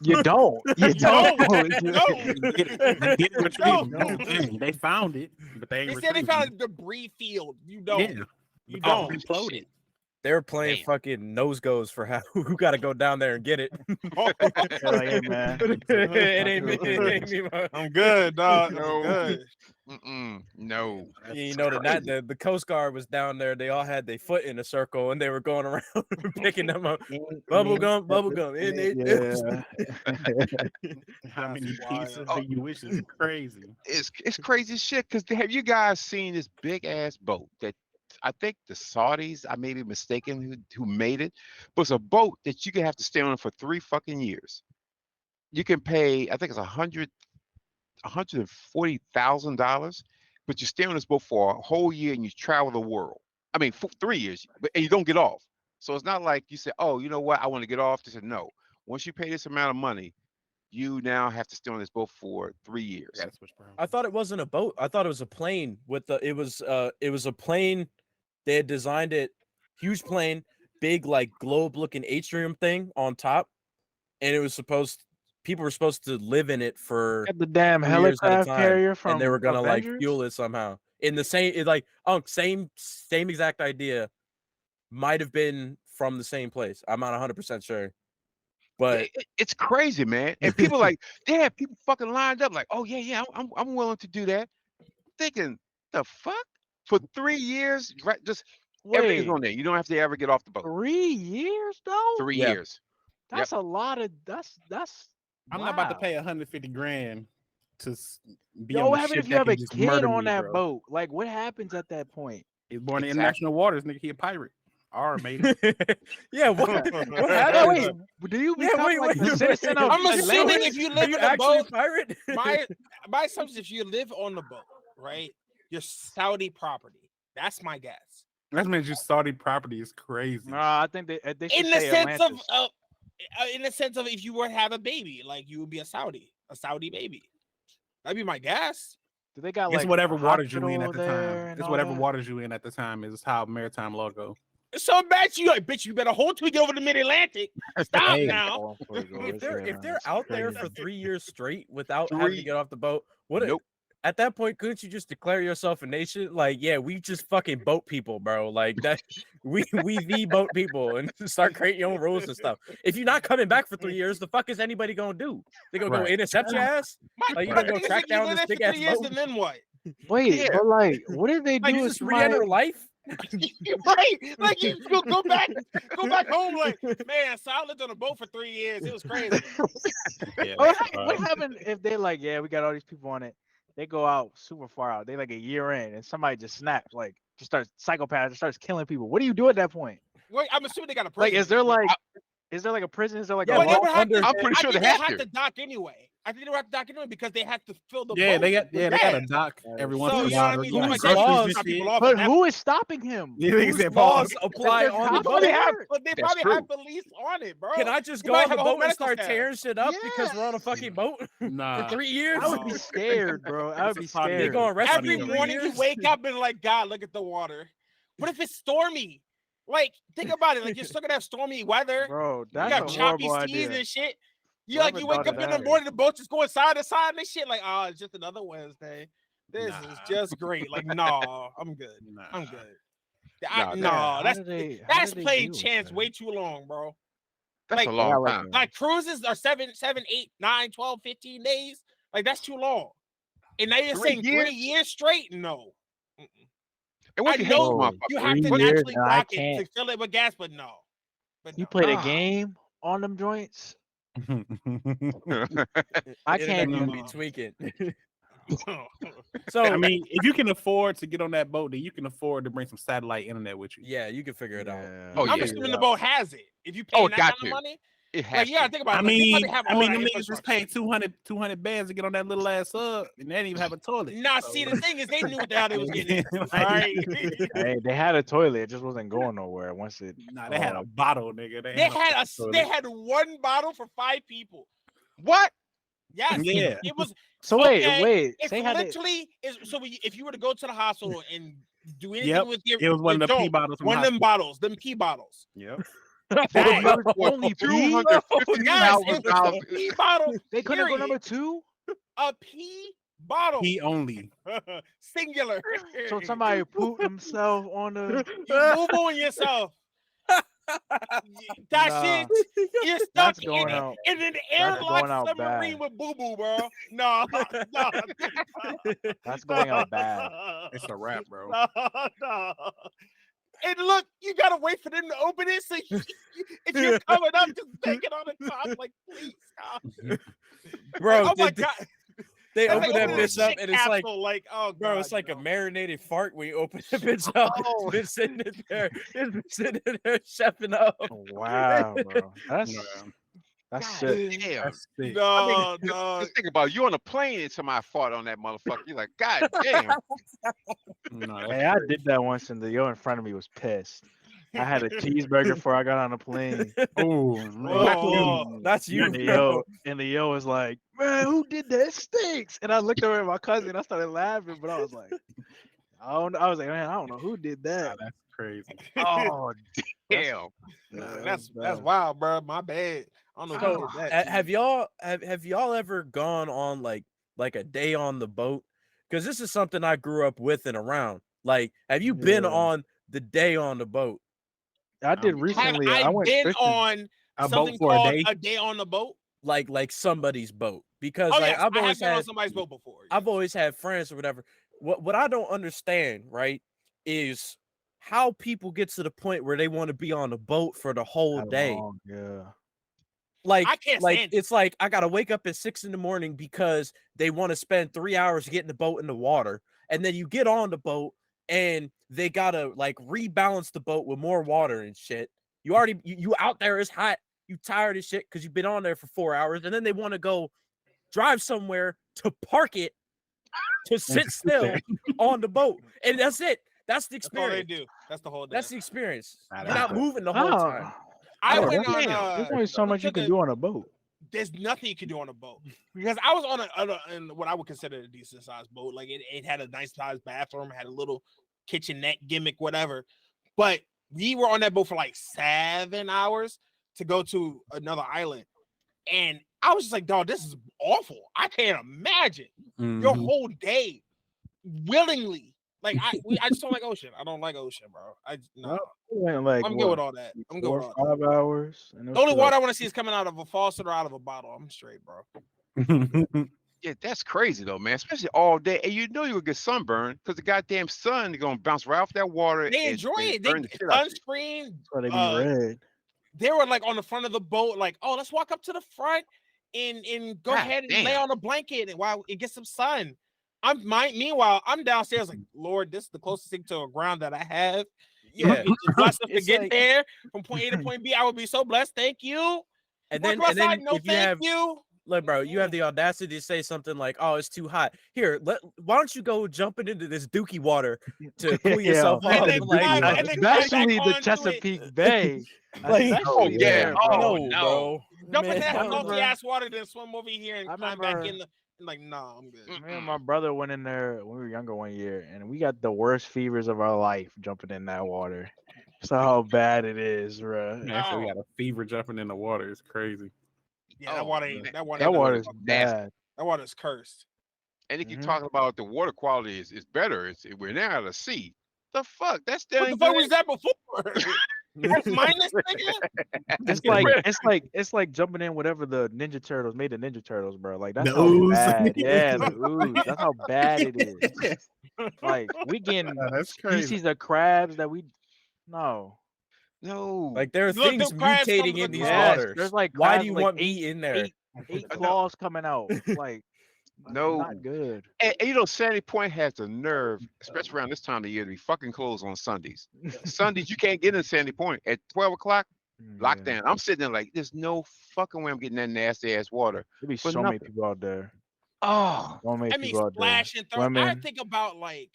Speaker 3: You don't. You
Speaker 4: don't.
Speaker 3: don't.
Speaker 4: No.
Speaker 5: Get it retrieved.
Speaker 4: No.
Speaker 5: They found it, but they ain't
Speaker 4: They said they
Speaker 5: retrieved
Speaker 4: found
Speaker 5: it.
Speaker 4: a debris field. You don't.
Speaker 5: Yeah,
Speaker 4: You
Speaker 5: Oh,
Speaker 4: don't.
Speaker 5: imploded.
Speaker 2: They were playing
Speaker 1: Damn.
Speaker 2: fucking nose goes for how who got to go down there and get it.
Speaker 3: They're like, hey man.
Speaker 2: It ain't me. It ain't me. Bro.
Speaker 4: I'm good, dog.
Speaker 1: No.
Speaker 4: I'm good.
Speaker 1: No.
Speaker 2: You know the Coast Guard was down there. They all had their foot in a circle and they were going around picking them up. Bubble gum. And
Speaker 5: How many
Speaker 4: That's wild.
Speaker 5: pieces do you wish is crazy?
Speaker 1: It's crazy as shit. Because have you guys seen this big ass boat that I think the Saudis, I may be mistaken, who made it, but it's a boat that you can have to stay on for 3 fucking years. You can pay, I think it's $140,000, but you stay on this boat for a whole year and you travel the world. I mean, for 3 years, and you don't get off. So it's not like you say, oh, you know what, I want to get off. They said, no. Once you pay this amount of money, you now have to stay on this boat for 3 years.
Speaker 5: That's what's wrong.
Speaker 2: I thought it wasn't a boat. I thought it was a plane with the. It was a plane. They had designed it, huge plane, big like globe-looking atrium thing on top, and it was people were supposed to live in it for
Speaker 3: Got the damn
Speaker 2: 2 years at a
Speaker 3: helicraft
Speaker 2: time,
Speaker 3: carrier from
Speaker 2: and they were gonna
Speaker 3: Avengers?
Speaker 2: like fuel it somehow. In the same, same exact idea, might have been from the same place. I'm not 100% sure, but
Speaker 1: It's crazy, man. And people like, they have people fucking lined up like, oh yeah, I'm willing to do that. Thinking, the fuck? For 3 years, right? Just everything's
Speaker 3: Wait,
Speaker 1: on there. You don't have to ever get off the boat.
Speaker 3: 3 years though?
Speaker 1: 3
Speaker 2: Yeah.
Speaker 1: years.
Speaker 3: That's a lot of that's
Speaker 5: I'm not about to
Speaker 3: wow.
Speaker 5: pay $150,000 to be
Speaker 3: Yo,
Speaker 5: on
Speaker 3: what
Speaker 5: the
Speaker 3: happens
Speaker 5: ship
Speaker 3: if you
Speaker 5: that
Speaker 3: have
Speaker 5: can
Speaker 3: a
Speaker 5: just
Speaker 3: kid
Speaker 5: murder
Speaker 3: on
Speaker 5: me,
Speaker 3: that
Speaker 5: bro.
Speaker 3: boat? Like, what happens at that point?
Speaker 5: He's born in
Speaker 1: Exactly.
Speaker 5: international waters, nigga. He a pirate. Or maybe.
Speaker 2: yeah, what
Speaker 3: No,
Speaker 2: happened?
Speaker 3: wait, do you
Speaker 2: Yeah,
Speaker 3: become
Speaker 2: wait,
Speaker 3: like
Speaker 2: wait,
Speaker 3: a citizen of
Speaker 4: I'm assuming
Speaker 3: Atlantis?
Speaker 4: if you
Speaker 2: Are
Speaker 4: live
Speaker 2: you
Speaker 4: in a
Speaker 2: actually a
Speaker 4: boat,
Speaker 2: pirate?
Speaker 4: my assumption is if you live on the boat, right? You're Saudi property. That's my guess.
Speaker 5: That means your Saudi property is crazy.
Speaker 3: No, I think they should
Speaker 4: In the
Speaker 3: say
Speaker 4: sense
Speaker 3: Atlantis.
Speaker 4: in the sense of if you were to have a baby, like you would be a Saudi baby. That'd be my guess.
Speaker 3: Do they got
Speaker 5: It's
Speaker 3: like
Speaker 5: whatever
Speaker 3: a
Speaker 5: waters you in
Speaker 3: hospital
Speaker 5: at the
Speaker 3: there
Speaker 5: time.
Speaker 3: and
Speaker 5: It's
Speaker 3: all
Speaker 5: whatever
Speaker 3: that?
Speaker 5: waters you in at the time is how maritime law go.
Speaker 4: So bad you like, bitch, you better hold till we get over the mid-Atlantic. Stop
Speaker 5: Hey.
Speaker 4: now.
Speaker 2: if they're
Speaker 3: That's
Speaker 2: out there for
Speaker 3: crazy.
Speaker 2: 3 years straight without having to
Speaker 1: Three.
Speaker 2: get off the boat,
Speaker 1: Nope.
Speaker 2: at that point couldn't you just declare yourself a nation? Like, yeah, we just fucking boat people, bro. Like that, we the boat people, and start creating your own rules and stuff. If you're not coming back for 3 years, the fuck is anybody gonna do? They gonna go
Speaker 5: Right.
Speaker 2: intercept your ass? Like you
Speaker 4: My
Speaker 2: gonna go
Speaker 4: thing is,
Speaker 2: track
Speaker 4: if you
Speaker 2: down
Speaker 4: live
Speaker 2: this
Speaker 4: there
Speaker 2: big
Speaker 4: for
Speaker 2: ass
Speaker 4: 3 years,
Speaker 2: boat?
Speaker 4: and then what?
Speaker 3: Wait,
Speaker 1: Yeah.
Speaker 3: but like, what did they
Speaker 2: Like
Speaker 3: do
Speaker 2: you
Speaker 3: if
Speaker 2: just
Speaker 3: somebody?
Speaker 2: re-enter life?
Speaker 4: Right? Like you go back home. Like, man, so I lived on a boat for 3 years. It was crazy.
Speaker 5: Yeah,
Speaker 3: What happened if they like, yeah, we got all these people on it. They go out super far out. They like a year in, and somebody just snaps, like just starts psychopath, just starts killing people. What do you do at that point?
Speaker 4: Wait, I'm assuming they got a
Speaker 3: Like,
Speaker 4: prison.
Speaker 3: is there like a prison? Is there like
Speaker 2: Yeah,
Speaker 3: a
Speaker 4: Well, they
Speaker 3: law?
Speaker 4: would have to,
Speaker 1: I'm pretty sure
Speaker 4: I think
Speaker 1: they have
Speaker 4: to
Speaker 1: to.
Speaker 4: dock anyway. I think they would have to dock anyway because they have to fill the
Speaker 5: Yeah,
Speaker 4: boat.
Speaker 5: they got
Speaker 4: with
Speaker 5: they got a
Speaker 4: gas.
Speaker 5: dock every once
Speaker 4: So
Speaker 5: in a
Speaker 4: you know what I
Speaker 5: while.
Speaker 4: mean?
Speaker 5: Going
Speaker 4: Like,
Speaker 5: groceries
Speaker 2: laws
Speaker 5: and
Speaker 4: stop
Speaker 5: shit.
Speaker 4: people off
Speaker 3: But
Speaker 4: at that
Speaker 3: who is stopping him?
Speaker 5: Yeah, they
Speaker 2: Whose
Speaker 5: said
Speaker 2: laws
Speaker 5: pause.
Speaker 2: apply
Speaker 3: There's
Speaker 2: on the
Speaker 3: cops
Speaker 2: boat?
Speaker 4: They have,
Speaker 3: there.
Speaker 4: but they
Speaker 1: That's
Speaker 4: probably
Speaker 1: true.
Speaker 4: have police on it, bro.
Speaker 2: Can I just
Speaker 4: You
Speaker 2: go
Speaker 4: might
Speaker 2: on the
Speaker 4: have a whole
Speaker 2: boat and
Speaker 4: medical
Speaker 2: start
Speaker 4: staff.
Speaker 2: tearing shit up because we're on a fucking boat for
Speaker 5: Nah.
Speaker 2: 3 years?
Speaker 3: I would be scared, bro. I would be
Speaker 5: It's a party.
Speaker 2: They
Speaker 3: scared.
Speaker 2: gonna arrest
Speaker 4: Every
Speaker 2: me in 3
Speaker 4: morning you
Speaker 2: years?
Speaker 4: wake up and like, God, look at the water. What if it's stormy? Like, think about it. Like, you're still gonna have stormy weather.
Speaker 3: Bro,
Speaker 4: You
Speaker 3: that's
Speaker 4: got
Speaker 3: a
Speaker 4: choppy
Speaker 3: horrible
Speaker 4: seas
Speaker 3: idea.
Speaker 4: and shit. You like
Speaker 3: Whoever
Speaker 4: you wake
Speaker 3: thought
Speaker 4: up
Speaker 3: of
Speaker 4: in the
Speaker 3: that?
Speaker 4: morning, the boat just going side to side and this shit. Like, oh, it's just another Wednesday. This
Speaker 5: Nah.
Speaker 4: is just great. Like, no, I'm good. I'm
Speaker 5: Nah.
Speaker 4: good.
Speaker 1: Nah,
Speaker 4: No,
Speaker 3: How
Speaker 4: that's
Speaker 3: did they
Speaker 4: playing
Speaker 3: deal with
Speaker 4: chance
Speaker 3: that?
Speaker 4: way too long, bro.
Speaker 1: that's
Speaker 4: Like,
Speaker 1: a
Speaker 3: They
Speaker 1: long
Speaker 3: got like
Speaker 1: time.
Speaker 4: like cruises are 7, 8, 9, 12, 15 days. Like, that's too long. And now you're
Speaker 1: 3
Speaker 4: saying 3
Speaker 1: years?
Speaker 4: years straight? No. Mm-mm.
Speaker 1: And
Speaker 4: I
Speaker 1: what you hate this
Speaker 4: know
Speaker 3: Whoa,
Speaker 4: you
Speaker 1: motherfucker?
Speaker 4: have
Speaker 3: 3
Speaker 4: to
Speaker 3: years
Speaker 4: naturally
Speaker 3: and I
Speaker 4: dock it to
Speaker 3: can't.
Speaker 4: fill it with gas, but no. But
Speaker 3: You
Speaker 4: no.
Speaker 3: played a
Speaker 1: Ah.
Speaker 3: game on them joints. I
Speaker 2: Internet
Speaker 3: can't
Speaker 2: gonna
Speaker 3: do.
Speaker 2: be tweaking.
Speaker 5: I
Speaker 2: So
Speaker 5: mean, if you can afford to get on that boat, then you can afford to bring some satellite internet with you.
Speaker 2: yeah, you can figure it out.
Speaker 3: Yeah,
Speaker 1: Oh,
Speaker 4: I'm
Speaker 1: yeah.
Speaker 4: assuming the boat has it. If you
Speaker 1: Oh,
Speaker 4: paying
Speaker 1: it
Speaker 4: that
Speaker 1: got
Speaker 4: kind of
Speaker 1: to.
Speaker 4: money,
Speaker 1: It
Speaker 4: like
Speaker 1: has
Speaker 4: you gotta
Speaker 1: to.
Speaker 4: think about
Speaker 5: I
Speaker 4: it. Like, they probably
Speaker 5: mean,
Speaker 4: have all that
Speaker 5: them niggas just
Speaker 4: infrastructure.
Speaker 5: paid 200 bands to get on that little ass sub, and they didn't even have a toilet.
Speaker 4: Nah,
Speaker 5: So-
Speaker 4: see, the thing is, they knew what the hell they was getting into.
Speaker 5: Like-
Speaker 4: All right.
Speaker 3: They had a toilet. It just wasn't going nowhere. Once it.
Speaker 5: Nah, they had a bottle, nigga.
Speaker 4: They had
Speaker 5: fucking
Speaker 4: they
Speaker 5: toilet.
Speaker 4: had one bottle for 5 people.
Speaker 1: What?
Speaker 4: Yes,
Speaker 5: Yeah.
Speaker 4: it was.
Speaker 3: So
Speaker 4: Okay,
Speaker 3: wait.
Speaker 4: It's
Speaker 3: They had it.
Speaker 4: literally is so. If you were to go to the hospital and do anything
Speaker 5: Yep,
Speaker 4: with your,
Speaker 5: it was one of the pee bottles from
Speaker 4: one of them bottles, them pee bottles.
Speaker 5: Yep.
Speaker 4: Dang.
Speaker 3: It was only pee.
Speaker 4: Yes,
Speaker 1: $250,000.
Speaker 4: it was a pee bottle.
Speaker 3: They couldn't go
Speaker 4: period.
Speaker 3: number 2.
Speaker 4: A pee bottle.
Speaker 5: He only.
Speaker 4: Singular.
Speaker 3: So somebody pooped themselves on the.
Speaker 4: You boo-booing yourself. That
Speaker 3: Nah.
Speaker 4: shit, you're stuck
Speaker 3: That's going out.
Speaker 4: in an
Speaker 3: That's
Speaker 4: airlock
Speaker 3: going out
Speaker 4: submarine
Speaker 3: bad.
Speaker 4: with boo-boo, bro. No, no.
Speaker 3: That's going out bad.
Speaker 5: It's a wrap, bro.
Speaker 4: No. And look, you gotta wait for them to open it. So if you're coming up, just take it on the top. Like, please stop.
Speaker 2: Bro,
Speaker 4: Like, oh my
Speaker 2: they,
Speaker 4: god.
Speaker 2: they
Speaker 4: That's
Speaker 2: open
Speaker 4: like
Speaker 2: that
Speaker 4: opening a
Speaker 2: bitch up
Speaker 4: shit
Speaker 2: and it's like,
Speaker 4: capsule, oh god,
Speaker 2: bro, it's like
Speaker 4: no.
Speaker 2: a marinated fart when you open the bitch up.
Speaker 1: Oh.
Speaker 2: It's been sitting in there. It's been sitting in there chefing up.
Speaker 3: Wow, bro. That's
Speaker 1: God
Speaker 3: sick.
Speaker 1: damn.
Speaker 5: That's sick.
Speaker 4: No, no.
Speaker 1: Just think about it. You on a plane and somebody fart on that motherfucker. You're like, God damn.
Speaker 5: No, that's
Speaker 3: Hey, I
Speaker 5: crazy.
Speaker 3: did that once, and the yo in front of me was pissed. I had a cheeseburger before I got on the plane.
Speaker 5: Oh,
Speaker 4: Oh.
Speaker 2: That's you,
Speaker 3: And the
Speaker 2: bro.
Speaker 3: yo was like, "Man, who did that? It stinks." And I looked over at my cousin. I started laughing, but I was like, I was like, man, I don't know who did that.
Speaker 5: that's crazy.
Speaker 1: Oh, damn.
Speaker 4: That's wild, bro. My bad. I don't know
Speaker 2: So,
Speaker 4: who did that.
Speaker 2: have y'all ever gone on like a day on the boat? Because this is something I grew up with and around. Like, have you been
Speaker 3: Yeah.
Speaker 2: on the day on the boat?
Speaker 3: I did
Speaker 5: Have
Speaker 3: recently.
Speaker 4: Have I
Speaker 3: went
Speaker 4: been
Speaker 3: fishing.
Speaker 4: on
Speaker 5: A
Speaker 4: something
Speaker 5: boat for a
Speaker 4: called
Speaker 5: day?
Speaker 4: a day on the boat?
Speaker 2: Like somebody's boat? Because
Speaker 4: Oh
Speaker 2: like
Speaker 4: yes,
Speaker 2: I've
Speaker 4: I have
Speaker 2: always
Speaker 4: been on
Speaker 2: had
Speaker 4: somebody's boat before.
Speaker 2: I've always had friends or whatever. What I don't understand, right, is how people get to the point where they want to be on the boat for the whole
Speaker 3: That
Speaker 2: day.
Speaker 3: long, yeah.
Speaker 2: Like,
Speaker 4: I can't stand it.
Speaker 2: it's like I gotta wake up at 6 a.m. because they want to spend 3 hours getting the boat in the water, and then you get on the boat and they gotta like rebalance the boat with more water and shit. You already you out there, it's hot, you tired of shit because you've been on there for 4 hours, and then they want to go drive somewhere to park it to sit still on the boat, and that's it. That's the
Speaker 4: That's all they
Speaker 2: experience.
Speaker 4: do. That's the whole day.
Speaker 2: That's the experience.
Speaker 5: Nah,
Speaker 2: You're
Speaker 5: that's
Speaker 2: not
Speaker 5: cool.
Speaker 2: moving the whole time.
Speaker 4: I
Speaker 3: Oh,
Speaker 4: went on.
Speaker 3: There's only so
Speaker 4: we
Speaker 3: much you
Speaker 4: took
Speaker 3: can
Speaker 4: a-
Speaker 3: do on a boat.
Speaker 4: There's nothing you can do on a boat because I was on in what I would consider a decent sized boat. Like it had a nice sized bathroom, had a little kitchenette gimmick, whatever. But we were on that boat for like 7 hours to go to another island, and I was just like, "Dog, this is awful. I can't imagine your
Speaker 5: Mhm.
Speaker 4: whole day willingly." Like I just don't like ocean. I don't like ocean, bro. No.
Speaker 3: We went like
Speaker 4: I'm good
Speaker 3: what,
Speaker 4: with all that. I'm good
Speaker 3: 4
Speaker 4: with
Speaker 3: or
Speaker 4: all that.
Speaker 3: 5 hours. And it
Speaker 4: The
Speaker 3: was
Speaker 4: only
Speaker 3: still,
Speaker 4: water I want to see is coming out of a faucet or out of a bottle. I'm straight, bro.
Speaker 1: Yeah, that's crazy though, man. Especially all day. And you know you would get sunburned because the goddamn sun is gonna bounce right off that water.
Speaker 4: They
Speaker 1: and-
Speaker 4: enjoy
Speaker 1: and
Speaker 4: it. They
Speaker 1: burn the shit out you.
Speaker 4: sunscreen.
Speaker 3: That's why they be red.
Speaker 4: They were like on the front of the boat, like, oh, let's walk up to the front and go
Speaker 1: God
Speaker 4: ahead and lay
Speaker 1: damn.
Speaker 4: on a blanket and while it gets some sun. Meanwhile, I'm downstairs like, Lord, this is the closest thing to a ground that I have. You
Speaker 2: Yeah.
Speaker 4: blessed us to
Speaker 2: It's
Speaker 4: get
Speaker 2: like-
Speaker 4: there from point A to point B. I would be so blessed. Thank you.
Speaker 2: And
Speaker 4: Walk
Speaker 2: then
Speaker 4: outside, no
Speaker 2: if you
Speaker 4: thank
Speaker 2: have
Speaker 4: you.
Speaker 2: look, bro, you have the audacity to say something like, "Oh, it's too hot." Here, why don't you go jumping into this dookie water to cool
Speaker 3: Yeah,
Speaker 2: yourself
Speaker 3: and
Speaker 2: off?
Speaker 4: then
Speaker 2: Like,
Speaker 4: climb-
Speaker 2: like,
Speaker 4: and then climb back
Speaker 3: Especially the
Speaker 4: onto it.
Speaker 3: Chesapeake Bay.
Speaker 2: Like,
Speaker 3: Especially
Speaker 1: oh, yeah.
Speaker 3: there,
Speaker 1: Oh,
Speaker 3: bro.
Speaker 2: no,
Speaker 1: no.
Speaker 2: bro.
Speaker 4: Jump in
Speaker 2: Man,
Speaker 4: that
Speaker 2: hell no.
Speaker 4: salty ass water, then swim over here and
Speaker 3: I
Speaker 4: climb back
Speaker 3: remember-
Speaker 4: in the like, no, I'm good.
Speaker 3: Me and my brother went in there when we were younger one year, and we got the worst fevers of our life jumping in that water. So how bad it is, bro.
Speaker 5: Man, so we got a fever jumping in the water. It's crazy.
Speaker 4: Yeah, that
Speaker 1: Oh,
Speaker 4: water
Speaker 1: man.
Speaker 4: ain't that water.
Speaker 3: That
Speaker 4: ain't
Speaker 1: water
Speaker 3: water
Speaker 4: good.
Speaker 3: is
Speaker 1: is nasty.
Speaker 3: bad.
Speaker 4: That water is cursed.
Speaker 1: And they keep
Speaker 3: Mhm.
Speaker 1: talking about the water quality is better. We're now at a sea. The fuck? That's still
Speaker 4: What the
Speaker 1: ain't
Speaker 4: fuck
Speaker 1: good.
Speaker 4: was that before? That's minus, nigga.
Speaker 3: It's like jumping in whatever the Ninja Turtles made the Ninja Turtles, bro. Like that's
Speaker 5: The
Speaker 3: how
Speaker 5: ooze.
Speaker 3: bad. Yeah, the ooze. That's how bad it is. Like we getting
Speaker 5: That's crazy.
Speaker 3: species of crabs that we no.
Speaker 1: No.
Speaker 2: Like there are
Speaker 4: Look,
Speaker 2: things
Speaker 4: them crabs come
Speaker 2: mutating
Speaker 4: with
Speaker 2: in these
Speaker 4: claws.
Speaker 3: Yes,
Speaker 2: waters.
Speaker 3: there's like
Speaker 2: Why
Speaker 3: crabs
Speaker 2: do you
Speaker 3: with, like,
Speaker 2: want me in there?
Speaker 3: eight
Speaker 1: No.
Speaker 3: claws coming out. Like
Speaker 1: No.
Speaker 3: not good.
Speaker 1: And you know, Sandy Point has the nerve, especially around this time of year, to be fucking closed on Sundays. Sundays, you can't get in Sandy Point at 12 o'clock,
Speaker 3: Yeah.
Speaker 1: lockdown. I'm sitting there like, there's no fucking way I'm getting that nasty ass water.
Speaker 3: There be
Speaker 1: for
Speaker 3: so many
Speaker 1: nothing.
Speaker 3: people out there.
Speaker 1: Oh,
Speaker 3: So many
Speaker 4: I mean,
Speaker 3: people out there.
Speaker 4: splash and throw. I
Speaker 3: Women.
Speaker 4: think about like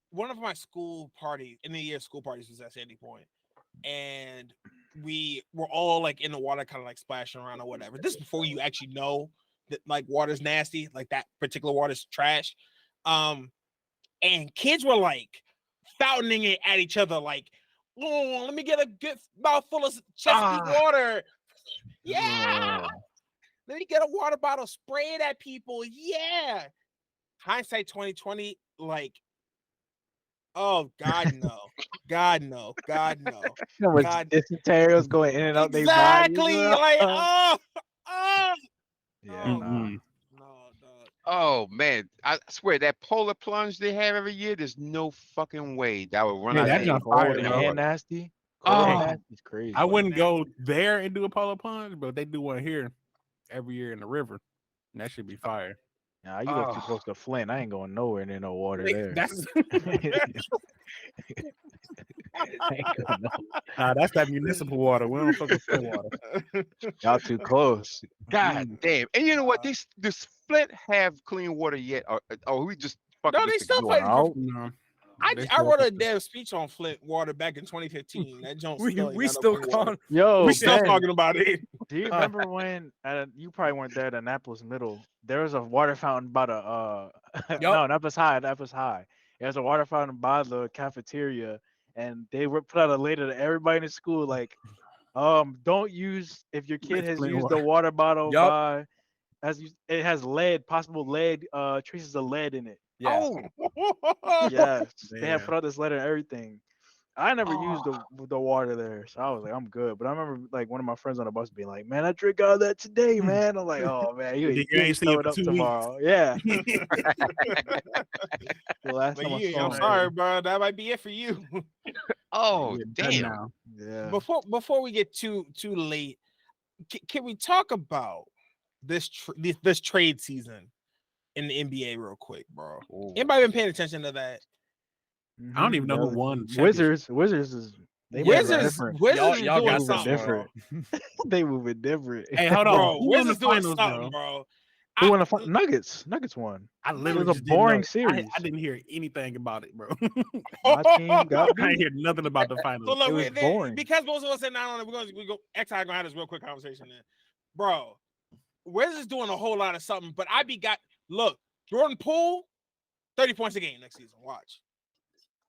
Speaker 4: one of my school parties in the year. School parties was at Sandy Point, and we were all like in the water, kind of like splashing around or whatever. This is before you actually know that like water's nasty, like that particular water's trash. And kids were like fountaining it at each other, like, "Oh, let me get a good mouthful of Chesapeake water." Yeah. Let me get a water bottle, spray it at people. Yeah. Hindsight 2020, like, oh God, no. God, no. God, no.
Speaker 3: You know what
Speaker 4: God.
Speaker 3: dysentery was going in and out their bodies.
Speaker 4: Exactly.
Speaker 3: bro?
Speaker 4: Like, oh.
Speaker 3: Yeah,
Speaker 4: no,
Speaker 3: nah.
Speaker 4: no, dog.
Speaker 1: oh man, I swear that polar plunge they have every year. There's no fucking way that would run
Speaker 5: Yeah,
Speaker 1: out
Speaker 5: that
Speaker 1: of
Speaker 5: junk
Speaker 1: there.
Speaker 5: fire,
Speaker 3: Cold
Speaker 5: bro.
Speaker 3: and nasty. Cold and
Speaker 1: Oh.
Speaker 3: nasty is crazy.
Speaker 5: I wouldn't go there and do a polo plunge, but they do one here every year in the river, and that should be fire.
Speaker 3: Nah, you live too
Speaker 1: Oh.
Speaker 3: close to Flint. I ain't going nowhere near no water there.
Speaker 5: That's
Speaker 3: I ain't going no-
Speaker 5: that's that municipal water. We don't fuck with Flint water.
Speaker 3: Y'all too close.
Speaker 1: God damn. And you know what? This Flint have clean water yet? Or we just fucking
Speaker 4: No, they
Speaker 1: just
Speaker 4: still
Speaker 1: ignoring
Speaker 4: fighting
Speaker 1: it?
Speaker 4: for.
Speaker 5: No,
Speaker 4: I
Speaker 5: they
Speaker 4: wrote a
Speaker 5: still-
Speaker 4: damn speech on Flint water back in 2015. That joint
Speaker 2: We
Speaker 4: still ain't
Speaker 2: we
Speaker 4: got no
Speaker 2: still
Speaker 4: clean water.
Speaker 2: can't.
Speaker 3: Yo,
Speaker 4: We still
Speaker 3: Ben,
Speaker 4: talking about it.
Speaker 3: do you remember when you probably weren't there at Annapolis Middle? There was a water fountain by the no, Annapolis High. Annapolis High. There's a water fountain by the cafeteria, and they were put out a letter to everybody in the school like, don't use if your kid
Speaker 5: Mixed
Speaker 3: has
Speaker 5: clean
Speaker 3: used
Speaker 5: water.
Speaker 3: the water bottle
Speaker 2: Yup.
Speaker 3: by it has lead, possible lead, traces of lead in it.
Speaker 2: Yeah.
Speaker 1: Oh,
Speaker 3: Yes, they have
Speaker 5: Damn.
Speaker 3: put out this letter and everything. I never used
Speaker 1: Oh.
Speaker 3: the water there, so I was like, I'm good. But I remember like one of my friends on the bus being like, "Man, I drank all that today, man." I'm like, "Oh man, you
Speaker 5: You
Speaker 3: ain't
Speaker 5: ain't seen it
Speaker 3: showing
Speaker 5: for
Speaker 3: up
Speaker 5: 2 weeks.
Speaker 3: tomorrow." Yeah, the last
Speaker 4: Like,
Speaker 3: time I
Speaker 4: you,
Speaker 3: saw
Speaker 4: I'm
Speaker 3: him.
Speaker 4: sorry, bro. That might be it for you.
Speaker 1: oh,
Speaker 5: You're done
Speaker 1: damn.
Speaker 5: now.
Speaker 3: Yeah,
Speaker 4: Before we get too late, can we talk about this trade season in the NBA real quick, bro? Anybody been paying attention to that?
Speaker 5: I don't even know who won. the
Speaker 3: Wizards is they moving
Speaker 4: Wizards
Speaker 3: different.
Speaker 4: is
Speaker 2: Y'all
Speaker 4: doing
Speaker 2: got
Speaker 3: moving
Speaker 2: this,
Speaker 4: something,
Speaker 3: different. they moving different.
Speaker 5: Hey, hold on.
Speaker 4: bro.
Speaker 5: Who won the
Speaker 4: Wizards doing
Speaker 5: finals,
Speaker 4: something,
Speaker 5: bro?
Speaker 4: bro.
Speaker 3: Who won the Nuggets? Nuggets won.
Speaker 5: I
Speaker 3: It
Speaker 5: literally
Speaker 3: was a
Speaker 5: just didn't
Speaker 3: boring
Speaker 5: know.
Speaker 3: series.
Speaker 5: I didn't hear anything about it, bro.
Speaker 3: My team got
Speaker 5: I
Speaker 3: beat.
Speaker 5: didn't hear nothing about the
Speaker 4: So
Speaker 5: finals.
Speaker 4: look,
Speaker 3: It was boring.
Speaker 4: because most of us said not on it. We go. X I gonna have this real quick conversation then, bro. Wizards doing a whole lot of something, but look, Jordan Poole, 30 points a game next season. Watch.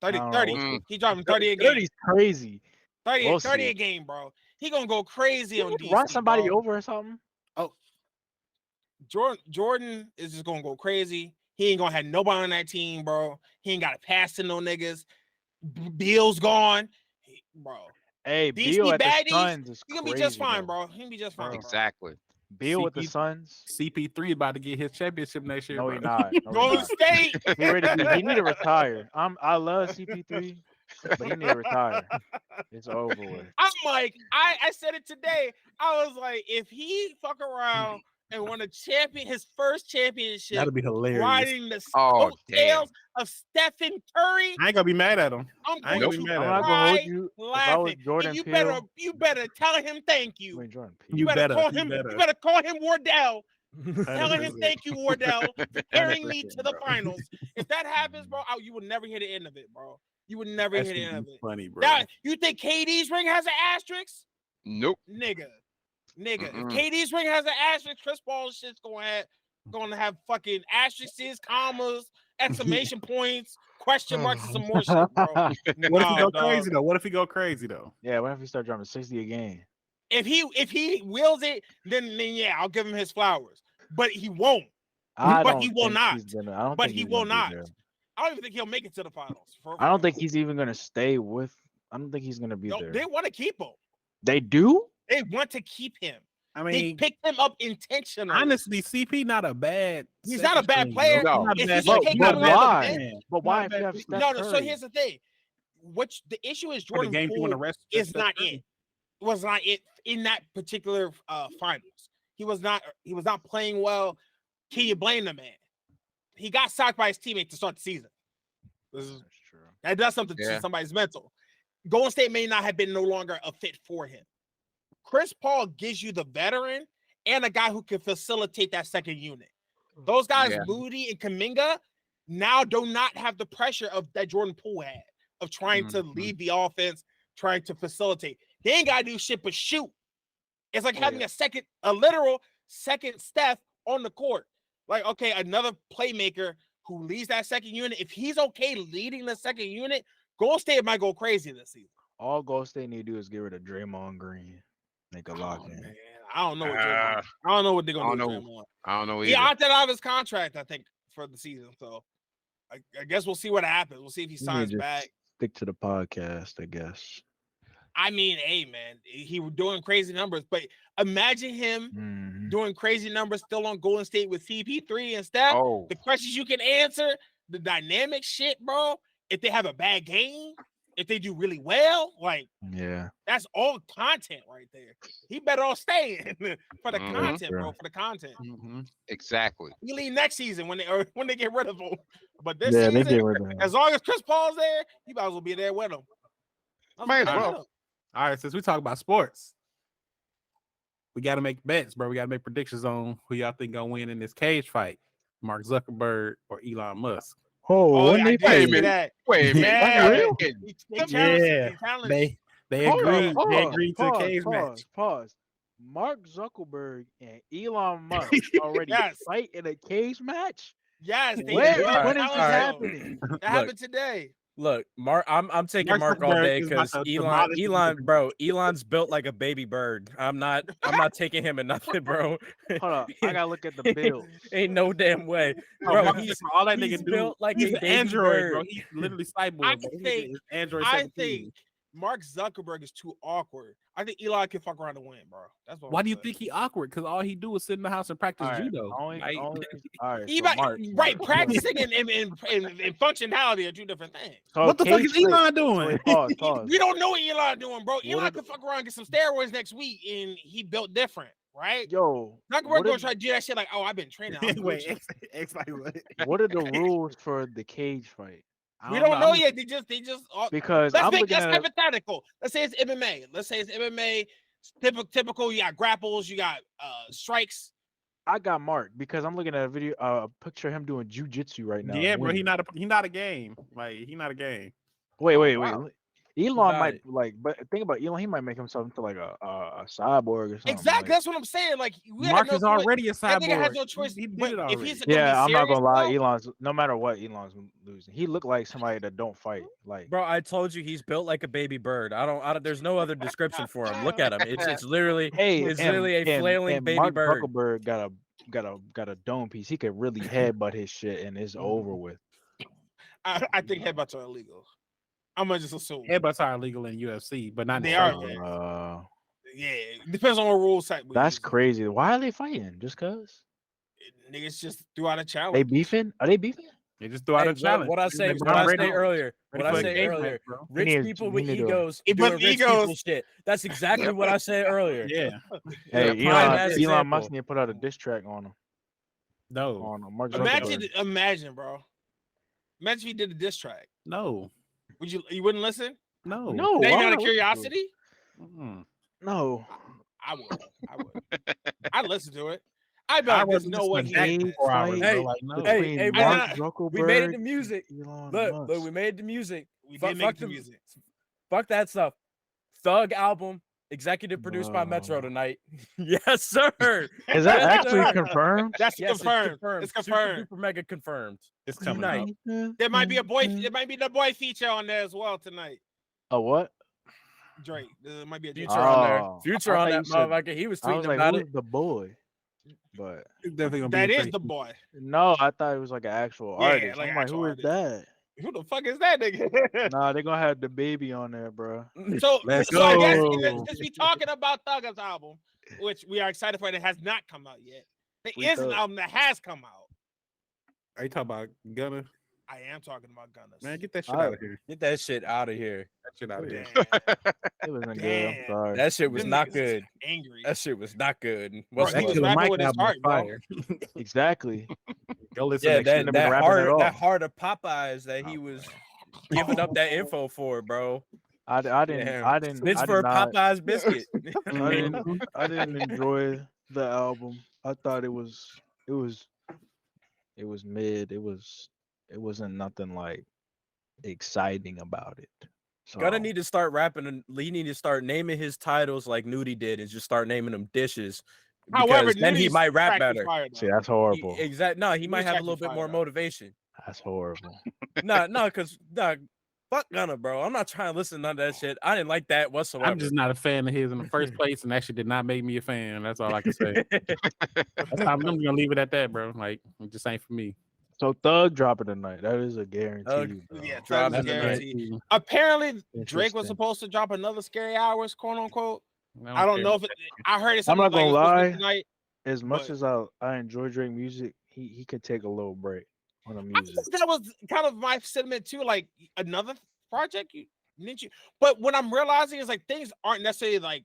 Speaker 4: 30.
Speaker 3: I don't know.
Speaker 4: He dropping 30 a game.
Speaker 3: 30's crazy.
Speaker 4: 30
Speaker 3: We'll
Speaker 4: 30
Speaker 3: see.
Speaker 4: a game, bro. He gonna go crazy on
Speaker 3: Didn't he
Speaker 4: defense.
Speaker 3: run somebody
Speaker 4: bro.
Speaker 3: over or something?
Speaker 4: Jordan is just gonna go crazy. He ain't gonna have nobody on that team, bro. He ain't got to pass to no niggas. Beal's gone, bro.
Speaker 3: Hey,
Speaker 4: DC
Speaker 3: Beal at the
Speaker 4: baddies,
Speaker 3: Suns is
Speaker 4: He gonna
Speaker 3: crazy.
Speaker 4: be just fine,
Speaker 3: though.
Speaker 4: bro. He gonna be just fine, bro.
Speaker 1: Exactly.
Speaker 3: Beal with the
Speaker 5: CP
Speaker 3: Suns.
Speaker 5: CP3 about to get his championship next year.
Speaker 3: No,
Speaker 5: bro.
Speaker 3: he not. No, he
Speaker 4: Golden
Speaker 3: not.
Speaker 4: State.
Speaker 3: He need to retire. I love CP3, but he need to retire. It's over with.
Speaker 4: I'm like, I said it today. I was like, if he fuck around and won his first championship,
Speaker 5: That'd be hilarious.
Speaker 4: riding the
Speaker 1: Oh,
Speaker 4: coattails of Stephen Curry,
Speaker 5: I ain't gonna be mad at him.
Speaker 4: I'm
Speaker 5: I ain't
Speaker 4: going
Speaker 5: gonna be
Speaker 4: to
Speaker 5: mad
Speaker 3: I'm
Speaker 5: at
Speaker 3: not
Speaker 5: him.
Speaker 3: gonna hold
Speaker 4: cry
Speaker 3: you. If I was
Speaker 4: laughing.
Speaker 3: Jordan
Speaker 4: And
Speaker 3: Peele,
Speaker 4: you better tell him thank you.
Speaker 3: wait, Jordan Peele.
Speaker 4: You better call him.
Speaker 5: better.
Speaker 4: You better call him Wardell. Telling him
Speaker 5: 100%.
Speaker 4: thank you, Wardell, for carrying me
Speaker 5: 100%,
Speaker 4: to the
Speaker 5: bro.
Speaker 4: finals. If that happens, bro, you would never hear the end of it, bro. You would never
Speaker 5: That
Speaker 4: hear the
Speaker 5: should
Speaker 4: end of
Speaker 5: be
Speaker 4: it.
Speaker 5: funny, bro.
Speaker 4: Now, you think KD's ring has an asterisk?
Speaker 1: Nope.
Speaker 4: Nigga.
Speaker 1: Mm-mm.
Speaker 4: If KD's ring has an asterisk, Chris Paul's shit's gonna have fucking asterisks, commas, exclamation points, question marks, and some more shit, bro.
Speaker 5: What if he
Speaker 4: Nah,
Speaker 5: go
Speaker 4: dog.
Speaker 5: crazy though? What if he go crazy though?
Speaker 3: Yeah, what if he start dropping 60 a game?
Speaker 4: If he wills it, then yeah, I'll give him his flowers. But he won't. But he will not.
Speaker 3: I don't
Speaker 4: But
Speaker 3: think
Speaker 4: he
Speaker 3: he's
Speaker 4: will
Speaker 3: gonna be
Speaker 4: not.
Speaker 3: there.
Speaker 4: I don't even think he'll make it to the finals.
Speaker 3: I don't think he's even gonna stay with. I don't think he's gonna be
Speaker 4: No,
Speaker 3: there.
Speaker 4: they want to keep him.
Speaker 3: They do?
Speaker 4: They want to keep him.
Speaker 5: I
Speaker 4: They
Speaker 5: mean,
Speaker 4: picked him up intentionally.
Speaker 5: honestly, CP not a bad.
Speaker 4: He's not a bad
Speaker 5: second
Speaker 4: player.
Speaker 5: string, bro.
Speaker 1: No.
Speaker 5: He's not a
Speaker 4: If
Speaker 5: bad
Speaker 4: he
Speaker 5: second
Speaker 4: can
Speaker 5: string.
Speaker 4: take
Speaker 3: But
Speaker 4: him out of the
Speaker 3: why?
Speaker 4: bench-
Speaker 3: But
Speaker 5: Not
Speaker 3: why
Speaker 5: a
Speaker 3: if
Speaker 5: bad
Speaker 3: you have
Speaker 5: second
Speaker 3: Steph
Speaker 4: No, no. So
Speaker 3: Curry?
Speaker 4: here's the thing. Which the issue is
Speaker 5: For the
Speaker 4: Jordan
Speaker 5: games you want to
Speaker 4: Poole
Speaker 5: rest
Speaker 4: is
Speaker 5: Steph
Speaker 4: not
Speaker 5: Curry.
Speaker 4: it. Was not it in that particular finals. He was not playing well. Can you blame the man? He got sacked by his teammate to start the season.
Speaker 3: That's true.
Speaker 4: That does something
Speaker 1: Yeah.
Speaker 4: to somebody's mental. Golden State may not have been no longer a fit for him. Chris Paul gives you the veteran and a guy who can facilitate that second unit. Those guys,
Speaker 1: Yeah.
Speaker 4: Moody and Kuminga, now do not have the pressure of that Jordan Poole had of trying to
Speaker 5: Mhm.
Speaker 4: lead the offense, trying to facilitate. They ain't gotta do shit but shoot. It's like having a literal second Steph on the court. Like, okay, another playmaker who leads that second unit. If he's okay leading the second unit, Golden State might go crazy this season.
Speaker 3: All Golden State need to do is get rid of Draymond Green. They could lock
Speaker 4: Oh,
Speaker 3: in.
Speaker 4: man. I don't know what
Speaker 1: Ah,
Speaker 4: I don't know what they're
Speaker 1: I
Speaker 4: gonna
Speaker 1: don't
Speaker 4: do with
Speaker 1: know.
Speaker 4: Draymond.
Speaker 1: I don't know
Speaker 4: He
Speaker 1: either.
Speaker 4: opted out of his contract, I think, for the season. So I guess we'll see what happens. We'll see if he
Speaker 3: You need
Speaker 4: signs
Speaker 3: to
Speaker 4: back.
Speaker 3: stick to the podcast, I guess.
Speaker 4: I mean, hey man, he was doing crazy numbers, but imagine him
Speaker 3: Mhm.
Speaker 4: doing crazy numbers still on Golden State with CP3 and Steph.
Speaker 1: Oh,
Speaker 4: The questions you can answer, the dynamic shit, bro. If they have a bad game, if they do really well, like
Speaker 3: Yeah.
Speaker 4: that's all content right there. He better all stay for the
Speaker 1: Mhm.
Speaker 4: content,
Speaker 3: Sure.
Speaker 4: bro. For the content.
Speaker 1: exactly.
Speaker 4: We leave next season when they get rid of him. But this
Speaker 3: Yeah, they
Speaker 4: season,
Speaker 3: get rid of him.
Speaker 4: as long as Chris Paul's there, you might as well be there with him.
Speaker 1: Might as
Speaker 4: Might
Speaker 1: well.
Speaker 5: All right, since we talk about sports, we got to make bets, bro. We got to make predictions on who y'all think gonna win in this cage fight: Mark Zuckerberg or Elon Musk.
Speaker 3: Oh, when
Speaker 4: I
Speaker 3: they
Speaker 4: did
Speaker 3: play?
Speaker 4: see that.
Speaker 1: Wait a minute.
Speaker 4: Yeah.
Speaker 3: real?
Speaker 4: They challenged.
Speaker 5: Yeah,
Speaker 4: They challenged.
Speaker 5: They
Speaker 3: Hold
Speaker 5: agreed.
Speaker 3: on,
Speaker 5: They agreed to the cage match.
Speaker 3: pause. Mark Zuckerberg and Elon Musk already
Speaker 4: Yes.
Speaker 3: fight in a cage match.
Speaker 4: Yes, they
Speaker 3: Where?
Speaker 4: did.
Speaker 3: When is this
Speaker 4: Challenge them.
Speaker 3: happening?
Speaker 4: That
Speaker 2: Look.
Speaker 4: happened today.
Speaker 2: Look, Mark, I'm taking
Speaker 5: Mark
Speaker 2: Mark all
Speaker 5: Zuckerberg
Speaker 2: day
Speaker 5: is about
Speaker 2: because
Speaker 5: to
Speaker 2: Elon,
Speaker 5: demolish the
Speaker 2: bro, Elon's built like a baby bird. I'm not taking him in nothing, bro.
Speaker 3: Hold up, I gotta look at the bills.
Speaker 2: Ain't no damn way,
Speaker 5: Bro,
Speaker 2: bro.
Speaker 5: Mark
Speaker 2: He's
Speaker 5: Zuckerberg, all that
Speaker 2: he's
Speaker 5: nigga do.
Speaker 2: built like
Speaker 5: He's
Speaker 2: a
Speaker 5: an
Speaker 2: baby
Speaker 5: Android, bro.
Speaker 2: bird.
Speaker 5: He's literally cyborg.
Speaker 4: I
Speaker 5: bro. He
Speaker 4: think-
Speaker 5: is Android
Speaker 4: I
Speaker 5: 17.
Speaker 4: think Mark Zuckerberg is too awkward. I think Elon can fuck around and win, bro. That's what.
Speaker 5: Why
Speaker 4: I'm
Speaker 5: do you
Speaker 4: saying.
Speaker 5: think he awkward? Because all he do is sit in the house and practice
Speaker 3: All right,
Speaker 5: judo.
Speaker 3: only,
Speaker 5: Like,
Speaker 3: all right.
Speaker 4: He
Speaker 3: So
Speaker 4: might-
Speaker 3: Mark,
Speaker 4: right,
Speaker 3: Mark,
Speaker 4: practicing and functionality are two different things.
Speaker 3: So
Speaker 5: what the fuck
Speaker 3: cage
Speaker 5: is
Speaker 3: fight-
Speaker 5: Elon doing?
Speaker 3: Wait, pause.
Speaker 4: We don't know what Elon doing, bro.
Speaker 3: What
Speaker 4: Elon
Speaker 3: are
Speaker 4: can fuck around and get some steroids next week, and he built different, right?
Speaker 3: Yo,
Speaker 4: Zuckerberg
Speaker 3: what
Speaker 4: gonna
Speaker 3: are,
Speaker 4: try to do that shit like, oh, I've been training. I'm
Speaker 5: Wait,
Speaker 4: Gucci.
Speaker 5: X like what?
Speaker 3: what are the rules for the cage fight? I
Speaker 4: We don't know
Speaker 3: I'm-
Speaker 4: yet. They just
Speaker 3: because
Speaker 4: let's
Speaker 3: I'm
Speaker 4: make
Speaker 3: looking
Speaker 4: that's
Speaker 3: at
Speaker 4: hypothetical. Let's say it's MMA. Let's say it's MMA. Typical. You got grapples. You got strikes.
Speaker 3: I got Mark because I'm looking at a video, a picture of him doing jujitsu right now.
Speaker 5: Yeah, bro. He
Speaker 3: winning.
Speaker 5: not a game. Like he not a game.
Speaker 3: Wait.
Speaker 1: wow.
Speaker 3: Elon
Speaker 2: About
Speaker 3: might
Speaker 2: it.
Speaker 3: but think about Elon. He might make himself into like a cyborg or something.
Speaker 4: Exactly.
Speaker 3: like-
Speaker 4: That's what I'm saying. Like we
Speaker 5: Mark
Speaker 4: have
Speaker 5: is
Speaker 4: no choice.
Speaker 5: already a
Speaker 4: That nigga has
Speaker 5: cyborg.
Speaker 4: no choice.
Speaker 5: He did
Speaker 4: But
Speaker 5: it
Speaker 4: if
Speaker 5: already.
Speaker 4: he's gonna be
Speaker 3: Yeah, I'm not
Speaker 4: serious,
Speaker 3: gonna lie.
Speaker 4: bro,
Speaker 3: Elon's no matter what, Elon's losing. He looked like somebody that don't fight. Like
Speaker 2: Bro, I told you he's built like a baby bird. I don't. There's no other description for him. Look at him. It's literally it's literally a flailing baby
Speaker 3: Mark
Speaker 2: bird.
Speaker 3: Zuckerberg got a dome piece. He could really headbutt his shit and it's over with.
Speaker 4: I think headbutts are illegal. I'm gonna just assume.
Speaker 5: Headbutts are illegal in UFC, but not in
Speaker 4: They are,
Speaker 5: Strikeforce.
Speaker 4: yeah.
Speaker 3: Uh,
Speaker 4: Yeah, it depends on what rule set. we
Speaker 3: that's
Speaker 4: use.
Speaker 3: crazy. Why are they fighting? Just cause
Speaker 4: Niggas just threw out a challenge.
Speaker 3: they beefing? Are they beefing?
Speaker 5: They just threw out
Speaker 2: Hey,
Speaker 5: a challenge.
Speaker 2: what I
Speaker 5: He's
Speaker 2: say,
Speaker 5: like,
Speaker 2: what
Speaker 5: "I'm
Speaker 2: I
Speaker 5: ready-
Speaker 2: say earlier,
Speaker 5: ready
Speaker 2: what
Speaker 5: for
Speaker 2: I
Speaker 5: a
Speaker 2: say
Speaker 5: cage match,
Speaker 2: earlier.
Speaker 5: bro."
Speaker 2: Rich
Speaker 3: need-
Speaker 2: people
Speaker 3: we
Speaker 2: with
Speaker 3: need to-
Speaker 2: egos
Speaker 4: It
Speaker 2: doing
Speaker 4: was
Speaker 2: rich
Speaker 4: egos.
Speaker 2: people shit. That's exactly what I said earlier.
Speaker 5: Yeah.
Speaker 3: Hey,
Speaker 2: Yeah, prime ass
Speaker 3: Elon
Speaker 2: example.
Speaker 3: Musk need to put out a diss track on him.
Speaker 5: No.
Speaker 3: On Mark
Speaker 4: Imagine,
Speaker 3: Zuckerberg.
Speaker 4: imagine, bro. Imagine if you did a diss track.
Speaker 5: No.
Speaker 4: Would you? You wouldn't listen?
Speaker 5: No.
Speaker 3: No,
Speaker 4: Ain't
Speaker 3: why
Speaker 4: out of
Speaker 3: would I listen to it?
Speaker 4: curiosity?
Speaker 5: Mm-mm.
Speaker 3: No.
Speaker 4: I would. I'd listen to it. I'd be
Speaker 5: I
Speaker 4: like, there's
Speaker 5: wasn't
Speaker 4: no way.
Speaker 5: listening
Speaker 4: he-
Speaker 5: to that for 4 hours,
Speaker 2: Hey,
Speaker 5: bro. Like, no.
Speaker 2: hey,
Speaker 3: Between
Speaker 2: hey,
Speaker 3: Mark
Speaker 4: we-
Speaker 3: Zuckerberg
Speaker 2: we made it to
Speaker 3: and
Speaker 2: music.
Speaker 3: Elon
Speaker 2: Look,
Speaker 3: Musk.
Speaker 2: we made the music.
Speaker 4: We
Speaker 2: Fuck-
Speaker 4: did make
Speaker 2: fuck
Speaker 4: the
Speaker 2: the-
Speaker 4: music.
Speaker 2: Fuck that stuff. Thug album, executive produced by Metro
Speaker 3: Wow.
Speaker 2: tonight. Yes, sir.
Speaker 3: Is that
Speaker 2: Yes,
Speaker 3: actually
Speaker 2: sir.
Speaker 3: confirmed?
Speaker 4: That's
Speaker 2: Yes,
Speaker 4: confirmed.
Speaker 2: It's confirmed.
Speaker 4: It's confirmed.
Speaker 2: Super mega confirmed.
Speaker 5: It's coming
Speaker 2: Tonight.
Speaker 5: out.
Speaker 4: There might be a boy. There might be the boy feature on there as well tonight.
Speaker 3: A what?
Speaker 4: Drake. It might be a Drake.
Speaker 2: Future on there.
Speaker 3: Oh,
Speaker 2: Future
Speaker 3: I
Speaker 2: on
Speaker 3: thought
Speaker 2: that
Speaker 3: you said-
Speaker 2: motherfucker. He was
Speaker 3: I was
Speaker 2: tweeting
Speaker 3: like,
Speaker 2: about
Speaker 3: who's
Speaker 2: it.
Speaker 3: the boy? But
Speaker 5: It's definitely gonna be
Speaker 4: That
Speaker 5: a
Speaker 4: is
Speaker 5: Drake
Speaker 4: the
Speaker 5: feature.
Speaker 4: boy.
Speaker 3: no, I thought it was like an actual
Speaker 4: Yeah,
Speaker 3: artist.
Speaker 4: like
Speaker 3: I'm like,
Speaker 4: actual
Speaker 3: who is
Speaker 4: artist.
Speaker 3: that?
Speaker 4: Who the fuck is that nigga?
Speaker 3: Nah, they're gonna have the baby on there, bro.
Speaker 4: So,
Speaker 5: Let's
Speaker 4: so I guess
Speaker 5: go.
Speaker 4: since we talking about Thugger's album, which we are excited for, and it has not come out yet. There
Speaker 3: We
Speaker 4: is an
Speaker 3: thought-
Speaker 4: album that has come out.
Speaker 5: Are you talking about Gunna?
Speaker 4: I am talking about Gunners.
Speaker 5: Man, get that shit
Speaker 3: I-
Speaker 5: out of here.
Speaker 2: Get that shit out of here.
Speaker 5: That shit out of here.
Speaker 4: Damn.
Speaker 3: It wasn't good. I'm
Speaker 4: Damn.
Speaker 3: sorry.
Speaker 2: That shit was
Speaker 4: Them
Speaker 2: not
Speaker 4: niggas is
Speaker 2: good.
Speaker 4: Angry.
Speaker 2: That shit was not good.
Speaker 4: Bro,
Speaker 2: What's
Speaker 4: he
Speaker 5: That
Speaker 4: was
Speaker 5: Killer
Speaker 4: rapping
Speaker 5: Mike
Speaker 4: with his
Speaker 5: album was
Speaker 4: heart, bro.
Speaker 5: fire.
Speaker 3: Exactly.
Speaker 5: Go listen
Speaker 2: yeah,
Speaker 5: to that shit.
Speaker 3: shouldn't have been
Speaker 2: that
Speaker 3: rapping at all.
Speaker 2: heart of Popeyes that he was giving up that info for, bro.
Speaker 3: I didn't.
Speaker 2: Damn.
Speaker 3: I didn't.
Speaker 2: Snitch
Speaker 3: I
Speaker 2: for
Speaker 3: did
Speaker 2: a
Speaker 3: not.
Speaker 2: Popeyes biscuit.
Speaker 3: I didn't enjoy the album. I thought it was mid. It wasn't nothing like exciting about it. So,
Speaker 2: Gonna need to start rapping, and he need to start naming his titles like Nudie did, and just start naming them dishes.
Speaker 4: However,
Speaker 2: Because then he
Speaker 4: Nudi's
Speaker 2: might rap
Speaker 4: track is
Speaker 2: better.
Speaker 4: fire, though.
Speaker 3: see, that's horrible.
Speaker 2: Exactly. No, he might have a
Speaker 4: track
Speaker 2: little
Speaker 4: is
Speaker 2: bit
Speaker 4: fire,
Speaker 2: more
Speaker 4: though.
Speaker 2: motivation.
Speaker 3: That's horrible.
Speaker 2: No, because fuck Gunna, bro. I'm not trying to listen to none of that shit. I didn't like that whatsoever.
Speaker 5: I'm just not a fan of his in the first place, and that shit did not make me a fan. That's all I can say. I'm just gonna leave it at that, bro. Like, it just ain't for me.
Speaker 3: So Thug dropping tonight. That is a guarantee.
Speaker 2: Thug-
Speaker 3: bro.
Speaker 4: Yeah,
Speaker 2: Drop
Speaker 4: Thug's a
Speaker 2: it tonight.
Speaker 4: guarantee. Apparently, Drake was
Speaker 3: Interesting.
Speaker 4: supposed to drop another Scary Hours, quote unquote.
Speaker 5: I
Speaker 4: I don't
Speaker 5: care.
Speaker 4: know if I heard it.
Speaker 3: I'm not
Speaker 4: something
Speaker 3: gonna
Speaker 4: like it's supposed to
Speaker 3: lie.
Speaker 4: be tonight.
Speaker 3: As much
Speaker 4: But-
Speaker 3: as I enjoy Drake music, he could take a little break on the
Speaker 4: I
Speaker 3: music.
Speaker 4: think that was kind of my sentiment too. Like another project, didn't you? But what I'm realizing is like things aren't necessarily like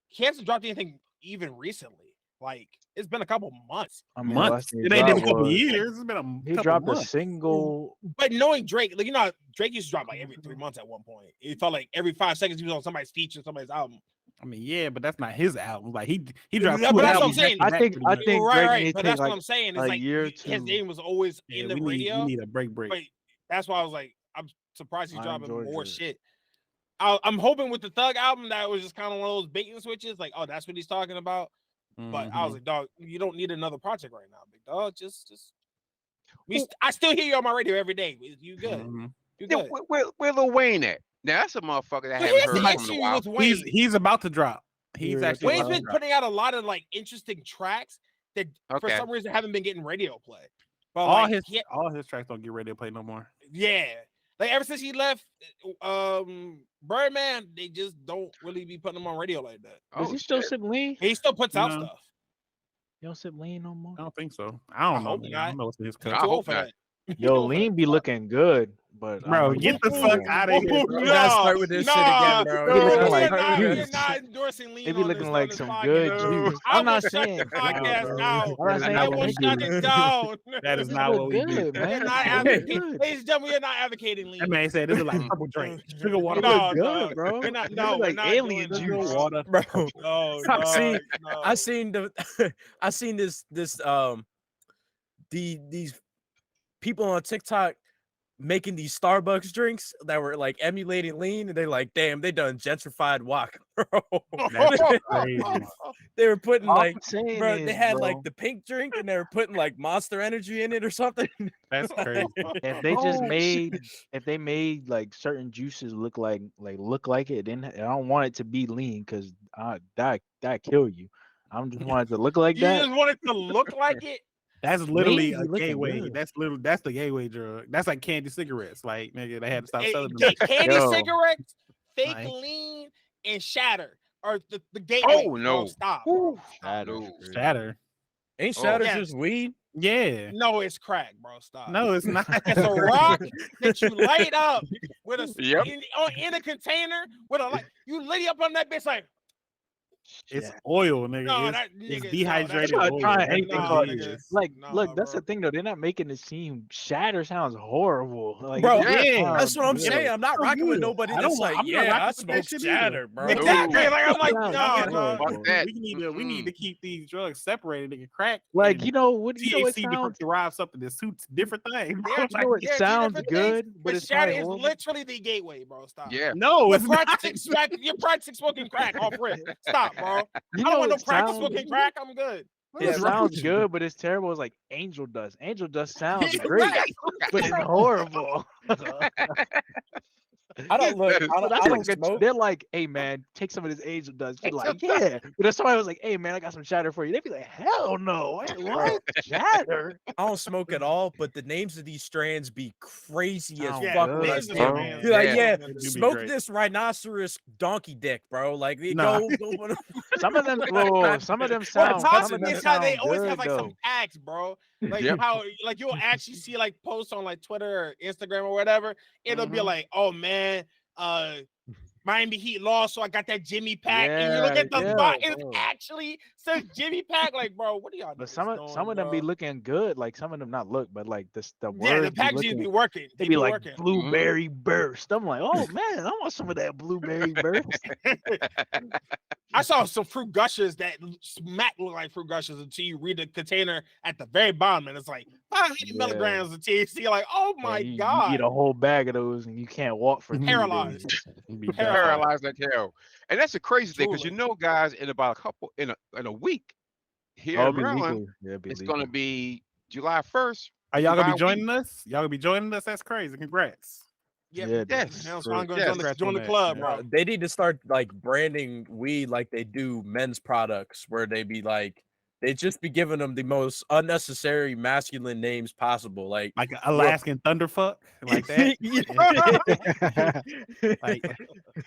Speaker 4: he hasn't dropped anything even recently. Like it's been a couple months.
Speaker 3: I mean,
Speaker 5: Months.
Speaker 3: last thing he
Speaker 5: It ain't been a
Speaker 3: dropped
Speaker 5: couple
Speaker 3: was-
Speaker 5: years. It's been a
Speaker 3: He
Speaker 5: couple
Speaker 3: dropped a
Speaker 5: months.
Speaker 3: single.
Speaker 4: But knowing Drake, like you know, Drake used to drop like every 3 months at one point. It felt like every 5 seconds he was on somebody's feature, somebody's album.
Speaker 5: I mean, yeah, but that's not his album. Like he dropped
Speaker 4: Yeah,
Speaker 5: two
Speaker 4: but that's what I'm
Speaker 5: albums
Speaker 4: saying.
Speaker 5: back to
Speaker 3: I
Speaker 5: back
Speaker 3: think-
Speaker 5: pretty
Speaker 3: I
Speaker 5: much.
Speaker 3: think
Speaker 4: right,
Speaker 3: Drake
Speaker 4: right.
Speaker 3: needs
Speaker 4: But
Speaker 3: to
Speaker 4: that's
Speaker 3: take,
Speaker 4: what I'm saying. It's
Speaker 3: a
Speaker 4: like
Speaker 3: year or
Speaker 4: his
Speaker 3: two.
Speaker 4: name was always
Speaker 5: Yeah,
Speaker 4: in the
Speaker 5: we
Speaker 4: radio.
Speaker 5: need a break.
Speaker 4: But that's why I was like, I'm surprised he's
Speaker 3: I
Speaker 4: dropping
Speaker 3: enjoy
Speaker 4: more
Speaker 3: Drake.
Speaker 4: shit. I'm hoping with the Thug album that was just kind of one of those bait and switches, like, oh, that's what he's talking about. But I was like, dog, you don't need another project right now, big dog. Just I still hear you on my radio every day. You good?
Speaker 5: Mhm.
Speaker 4: You
Speaker 1: Yeah,
Speaker 4: good?
Speaker 1: where Lil Wayne at? Now that's a motherfucker that I
Speaker 4: But
Speaker 1: haven't
Speaker 4: here's
Speaker 1: heard
Speaker 4: the
Speaker 1: from in a
Speaker 4: issue
Speaker 1: while.
Speaker 4: with Wayne.
Speaker 5: He's about to drop. He's
Speaker 3: Yeah,
Speaker 5: actually
Speaker 4: Wayne's
Speaker 5: about to
Speaker 4: been
Speaker 5: drop.
Speaker 4: putting out a lot of like interesting tracks that for
Speaker 1: Okay.
Speaker 4: some reason haven't been getting radio play. But
Speaker 5: all
Speaker 4: like,
Speaker 5: his his tracks don't get ready to play no more.
Speaker 4: yeah, like ever since he left, Birdman, they just don't really be putting him on radio like that.
Speaker 3: Does
Speaker 1: Oh,
Speaker 3: he still
Speaker 1: shit.
Speaker 3: sip lean?
Speaker 4: He still puts out
Speaker 5: No.
Speaker 4: stuff.
Speaker 3: You don't sip lean no more.
Speaker 5: I don't think so. I don't know.
Speaker 4: hope
Speaker 5: Man.
Speaker 4: not.
Speaker 5: I don't know what's in his
Speaker 1: I
Speaker 5: cup.
Speaker 4: Too
Speaker 1: hope
Speaker 4: old for
Speaker 1: not.
Speaker 4: that.
Speaker 3: Yo, lean be looking good, but
Speaker 5: Bro, get the fuck out of here.
Speaker 2: You gotta start with this shit again, bro.
Speaker 3: You
Speaker 2: You
Speaker 3: looking
Speaker 2: gotta
Speaker 3: like
Speaker 2: start with
Speaker 3: juice.
Speaker 4: We're
Speaker 2: this.
Speaker 4: not endorsing lean.
Speaker 3: They be
Speaker 4: on
Speaker 3: looking
Speaker 4: this,
Speaker 3: like
Speaker 4: on this
Speaker 3: some
Speaker 4: podcast.
Speaker 3: good
Speaker 1: No.
Speaker 3: juice.
Speaker 4: I
Speaker 3: I'm not
Speaker 4: will shut
Speaker 3: saying
Speaker 4: the podcast
Speaker 5: bro.
Speaker 4: down.
Speaker 3: I'm not saying
Speaker 4: I
Speaker 3: that
Speaker 4: will
Speaker 3: we
Speaker 4: shut
Speaker 3: do.
Speaker 4: it down.
Speaker 5: That is
Speaker 3: This
Speaker 5: not
Speaker 3: look
Speaker 5: what we do.
Speaker 3: good,
Speaker 4: We're
Speaker 3: man.
Speaker 4: not
Speaker 3: It look
Speaker 4: advocating.
Speaker 3: good.
Speaker 4: Ladies and gentlemen, we are not advocating lean.
Speaker 5: That man said this is like purple drink. Sugar water.
Speaker 3: It
Speaker 4: No,
Speaker 3: look good,
Speaker 4: dog.
Speaker 3: bro.
Speaker 4: We're not.
Speaker 3: It
Speaker 4: No,
Speaker 3: look
Speaker 4: we're
Speaker 3: like
Speaker 4: not
Speaker 3: alien
Speaker 4: doing
Speaker 3: juice.
Speaker 4: that,
Speaker 5: water.
Speaker 2: Bro,
Speaker 4: No,
Speaker 2: I seen-
Speaker 4: no.
Speaker 2: I seen these people on TikTok making these Starbucks drinks that were like emulating lean, and they like, damn, they done gentrified walk, bro.
Speaker 5: That's crazy.
Speaker 2: They were putting
Speaker 3: All
Speaker 2: like,
Speaker 3: I'm saying
Speaker 2: bro,
Speaker 3: is,
Speaker 2: they had
Speaker 3: bro,
Speaker 2: like the pink drink, and they were putting like Monster Energy in it or something.
Speaker 5: That's crazy.
Speaker 3: if they just
Speaker 2: Oh,
Speaker 3: made if they made like certain juices look like it, then I don't want it to be lean because that kill you. I just want it to look like
Speaker 4: You
Speaker 3: that.
Speaker 4: just want it to look like it.
Speaker 5: That's literally
Speaker 3: Lean
Speaker 5: a
Speaker 3: be looking
Speaker 5: gateway.
Speaker 3: good.
Speaker 5: That's the gateway drug. That's like candy cigarettes. Like nigga, they had to stop selling them.
Speaker 4: Get candy
Speaker 3: Yo.
Speaker 4: cigarettes, fake
Speaker 5: Like-
Speaker 4: lean, and shatter or the gateway.
Speaker 1: Oh, no.
Speaker 4: Bro, stop.
Speaker 3: That
Speaker 1: No.
Speaker 3: is crazy.
Speaker 5: Shatter.
Speaker 2: Ain't
Speaker 1: Oh.
Speaker 2: shatter
Speaker 4: Yes.
Speaker 2: just weed?
Speaker 5: Yeah.
Speaker 4: No, it's crack, bro. Stop.
Speaker 5: No, it's not.
Speaker 4: It's a rock that you light up with a
Speaker 1: Yep.
Speaker 4: in a container with a light. You lit it up on that bitch like
Speaker 5: It's
Speaker 3: Yeah.
Speaker 5: oil, nigga.
Speaker 4: no,
Speaker 5: it's,
Speaker 4: that
Speaker 5: it's
Speaker 4: nigga,
Speaker 5: dehydrated
Speaker 3: I'm not
Speaker 5: oil.
Speaker 3: trying
Speaker 5: That's
Speaker 3: anything
Speaker 5: what
Speaker 3: called
Speaker 5: it
Speaker 4: nigga.
Speaker 5: is.
Speaker 3: Like,
Speaker 4: Nah,
Speaker 3: look, that's the
Speaker 4: bro.
Speaker 3: thing though. They're not making it seem shatter sounds horrible. Like,
Speaker 2: Bro,
Speaker 3: it doesn't
Speaker 5: yeah,
Speaker 3: sound
Speaker 2: That's what I'm
Speaker 3: good.
Speaker 2: saying. I'm not
Speaker 5: Oh,
Speaker 2: rocking with
Speaker 5: good.
Speaker 2: nobody
Speaker 5: I
Speaker 2: that's
Speaker 5: don't-
Speaker 2: like,
Speaker 5: I'm not
Speaker 2: yeah,
Speaker 5: rocking
Speaker 2: I
Speaker 5: with that
Speaker 2: smoke
Speaker 5: shit
Speaker 2: shatter,
Speaker 5: either.
Speaker 2: bro.
Speaker 4: Exactly. Like I'm like,
Speaker 3: Sounds
Speaker 4: no,
Speaker 3: good.
Speaker 4: dog.
Speaker 1: Fuck that.
Speaker 5: We need to keep these drugs separated. Nigga, crack.
Speaker 3: Like,
Speaker 5: and
Speaker 3: you know what? You know it
Speaker 5: THC
Speaker 3: sounds.
Speaker 5: derives something that's two different things. Bro.
Speaker 4: Yeah,
Speaker 3: You know it
Speaker 4: yeah, two
Speaker 3: sounds
Speaker 4: different
Speaker 3: good,
Speaker 4: things,
Speaker 3: but it's
Speaker 4: shatter
Speaker 3: probably
Speaker 4: is
Speaker 3: horrible.
Speaker 4: literally the gateway, bro. Stop.
Speaker 1: Yeah.
Speaker 5: No,
Speaker 4: You're
Speaker 5: it's not.
Speaker 4: practicing smoking crack off rip. Stop, bro.
Speaker 3: You
Speaker 4: I don't
Speaker 3: know
Speaker 4: want no
Speaker 3: it
Speaker 4: practice
Speaker 3: sounds.
Speaker 4: smoking crack. I'm good.
Speaker 3: It
Speaker 5: What's wrong
Speaker 3: sounds
Speaker 5: with you?
Speaker 3: good, but it's terrible. It's like angel dust. Angel dust sounds
Speaker 4: Yeah,
Speaker 3: great,
Speaker 4: right.
Speaker 3: but it's horrible.
Speaker 2: I don't look.
Speaker 1: That is-
Speaker 2: I
Speaker 3: But that's
Speaker 2: don't
Speaker 3: like
Speaker 2: smoke.
Speaker 3: they're like, hey man, take some of this angel dust. You're like, yeah. But if somebody was like, hey man, I got some shatter for you, they'd be like, hell no. Wait, what? Shatter?
Speaker 2: I don't smoke at all, but the names of these strands be crazy as
Speaker 3: Sound
Speaker 4: Yeah,
Speaker 2: fuck
Speaker 3: good,
Speaker 2: when I
Speaker 4: names
Speaker 2: see
Speaker 4: of
Speaker 2: them.
Speaker 3: bro.
Speaker 4: strands.
Speaker 2: Be like,
Speaker 1: Yeah.
Speaker 2: yeah,
Speaker 5: It'd be
Speaker 2: smoke
Speaker 5: great.
Speaker 2: this rhinoceros donkey dick, bro. Like,
Speaker 5: Nah.
Speaker 2: go.
Speaker 3: Some of them, whoa, some of them
Speaker 4: What's
Speaker 3: sound. Some
Speaker 4: awesome
Speaker 3: of them
Speaker 4: is how they
Speaker 3: sound
Speaker 4: always have
Speaker 3: good
Speaker 4: like some
Speaker 3: though.
Speaker 4: tags, bro. Like
Speaker 1: Yep.
Speaker 4: how like you'll actually see like posts on like Twitter or Instagram or whatever. It'll be
Speaker 1: Mhm.
Speaker 4: like, oh man, Miami Heat lost, so I got that Jimmy pack. And you look
Speaker 3: Yeah,
Speaker 4: at the
Speaker 3: yeah,
Speaker 4: spot, it
Speaker 3: bro.
Speaker 4: actually says Jimmy pack. Like, bro, what are y'all
Speaker 3: But
Speaker 4: niggas
Speaker 3: some
Speaker 4: doing,
Speaker 3: of them be
Speaker 4: bro?
Speaker 3: looking good. Like some of them not look, but like the
Speaker 4: Yeah,
Speaker 3: words
Speaker 4: the
Speaker 3: be
Speaker 4: packages be
Speaker 3: looking.
Speaker 4: working.
Speaker 3: They
Speaker 4: They
Speaker 3: be
Speaker 4: be
Speaker 3: like
Speaker 4: working.
Speaker 3: blueberry burst. I'm like, oh man, I want some of that blueberry burst.
Speaker 4: I saw some fruit gushers that smack look like fruit gushers until you read the container at the very bottom, and it's like 500
Speaker 3: Yeah.
Speaker 4: milligrams of THC. Like, oh
Speaker 3: Yeah,
Speaker 4: my
Speaker 3: you
Speaker 4: god,
Speaker 3: eat a whole bag of those and you can't walk for 3
Speaker 4: Paralyzed.
Speaker 3: days.
Speaker 5: It'd be
Speaker 4: Paralyzed.
Speaker 5: done.
Speaker 1: Paralyzed like hell. And that's the crazy thing, because you
Speaker 4: Truly.
Speaker 1: know, guys, in about a couple in a week here
Speaker 3: Oh,
Speaker 1: in
Speaker 3: it'd be
Speaker 1: Maryland,
Speaker 3: legal. Yeah, it'd be
Speaker 1: it's
Speaker 3: legal.
Speaker 1: gonna be July 1st.
Speaker 5: Are
Speaker 1: you
Speaker 5: y'all
Speaker 1: can
Speaker 5: gonna
Speaker 1: buy
Speaker 5: be joining
Speaker 1: weed.
Speaker 5: us? Y'all gonna be joining us? That's crazy. Congrats.
Speaker 4: Yeah,
Speaker 3: Yeah,
Speaker 1: Yes.
Speaker 4: I'm
Speaker 3: true.
Speaker 4: gonna
Speaker 1: Yes.
Speaker 4: join
Speaker 5: Congrats
Speaker 4: join
Speaker 5: on
Speaker 4: the
Speaker 5: that,
Speaker 4: club,
Speaker 5: man.
Speaker 4: bro.
Speaker 2: They need to start like branding weed like they do men's products, where they be like they just be giving them the most unnecessary masculine names possible. Like,
Speaker 5: Like Alaskan Thunderfuck, like that. Like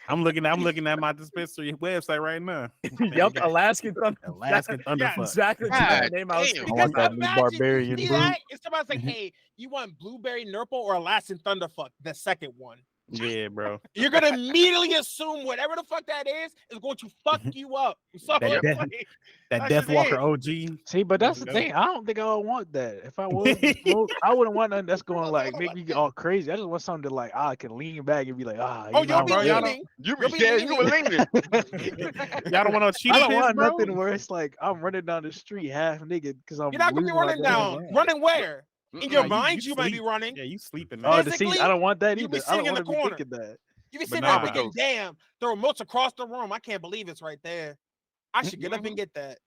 Speaker 5: I'm looking at my dispensary website right now.
Speaker 2: yep, Alaskan Thunder.
Speaker 5: Alaskan
Speaker 2: That's
Speaker 5: Thunderfuck.
Speaker 2: exactly the
Speaker 1: God
Speaker 2: name I was
Speaker 1: damn.
Speaker 3: I
Speaker 2: thinking
Speaker 3: want
Speaker 4: Because
Speaker 3: that
Speaker 2: about.
Speaker 3: new
Speaker 4: imagine you
Speaker 3: barbarian
Speaker 4: see
Speaker 3: brute.
Speaker 4: that, if somebody's like, hey, you want blueberry nurple or Alaskan thunderfuck, the second one.
Speaker 5: Yeah, bro.
Speaker 4: You're gonna immediately assume whatever the fuck that is going to fuck you up. So
Speaker 5: That
Speaker 4: it's
Speaker 5: death-
Speaker 4: like,
Speaker 5: That
Speaker 4: that's
Speaker 5: Deathwalker
Speaker 4: just it.
Speaker 5: OG.
Speaker 3: See, but that's the
Speaker 5: Let's go.
Speaker 3: thing. I don't think I would want that. If I was to smoke, I wouldn't want nothing that's going to like make me all crazy. I just want something to like I can lean back and be like,
Speaker 4: Oh,
Speaker 3: you
Speaker 4: you'll
Speaker 3: know,
Speaker 4: be
Speaker 5: bro, y'all
Speaker 4: leaning.
Speaker 1: You
Speaker 4: You'll be
Speaker 1: yeah, you were leaning.
Speaker 5: Y'all don't want no cheetah
Speaker 3: I don't
Speaker 5: piss,
Speaker 3: want
Speaker 5: bro?
Speaker 3: nothing where it's like I'm running down the street half naked because I'm
Speaker 4: You're not gonna be
Speaker 3: losing my
Speaker 4: running
Speaker 3: damn
Speaker 4: down.
Speaker 3: mind.
Speaker 4: Running where? In your
Speaker 5: Nah,
Speaker 4: mind,
Speaker 5: you
Speaker 4: you might be
Speaker 5: sleep.
Speaker 4: running.
Speaker 5: Yeah, you sleeping,
Speaker 3: Oh,
Speaker 5: man.
Speaker 3: the seat.
Speaker 4: Physically,
Speaker 3: I don't want that
Speaker 4: you be
Speaker 3: either. I don't
Speaker 4: sitting in
Speaker 3: want
Speaker 4: the
Speaker 3: to be
Speaker 4: corner.
Speaker 3: thinking that.
Speaker 4: You be
Speaker 5: But
Speaker 4: sitting
Speaker 5: nah.
Speaker 4: there thinking, damn, the remote's across the room. I can't believe it's right there. I should get
Speaker 3: Mm-hmm.
Speaker 4: up and get that.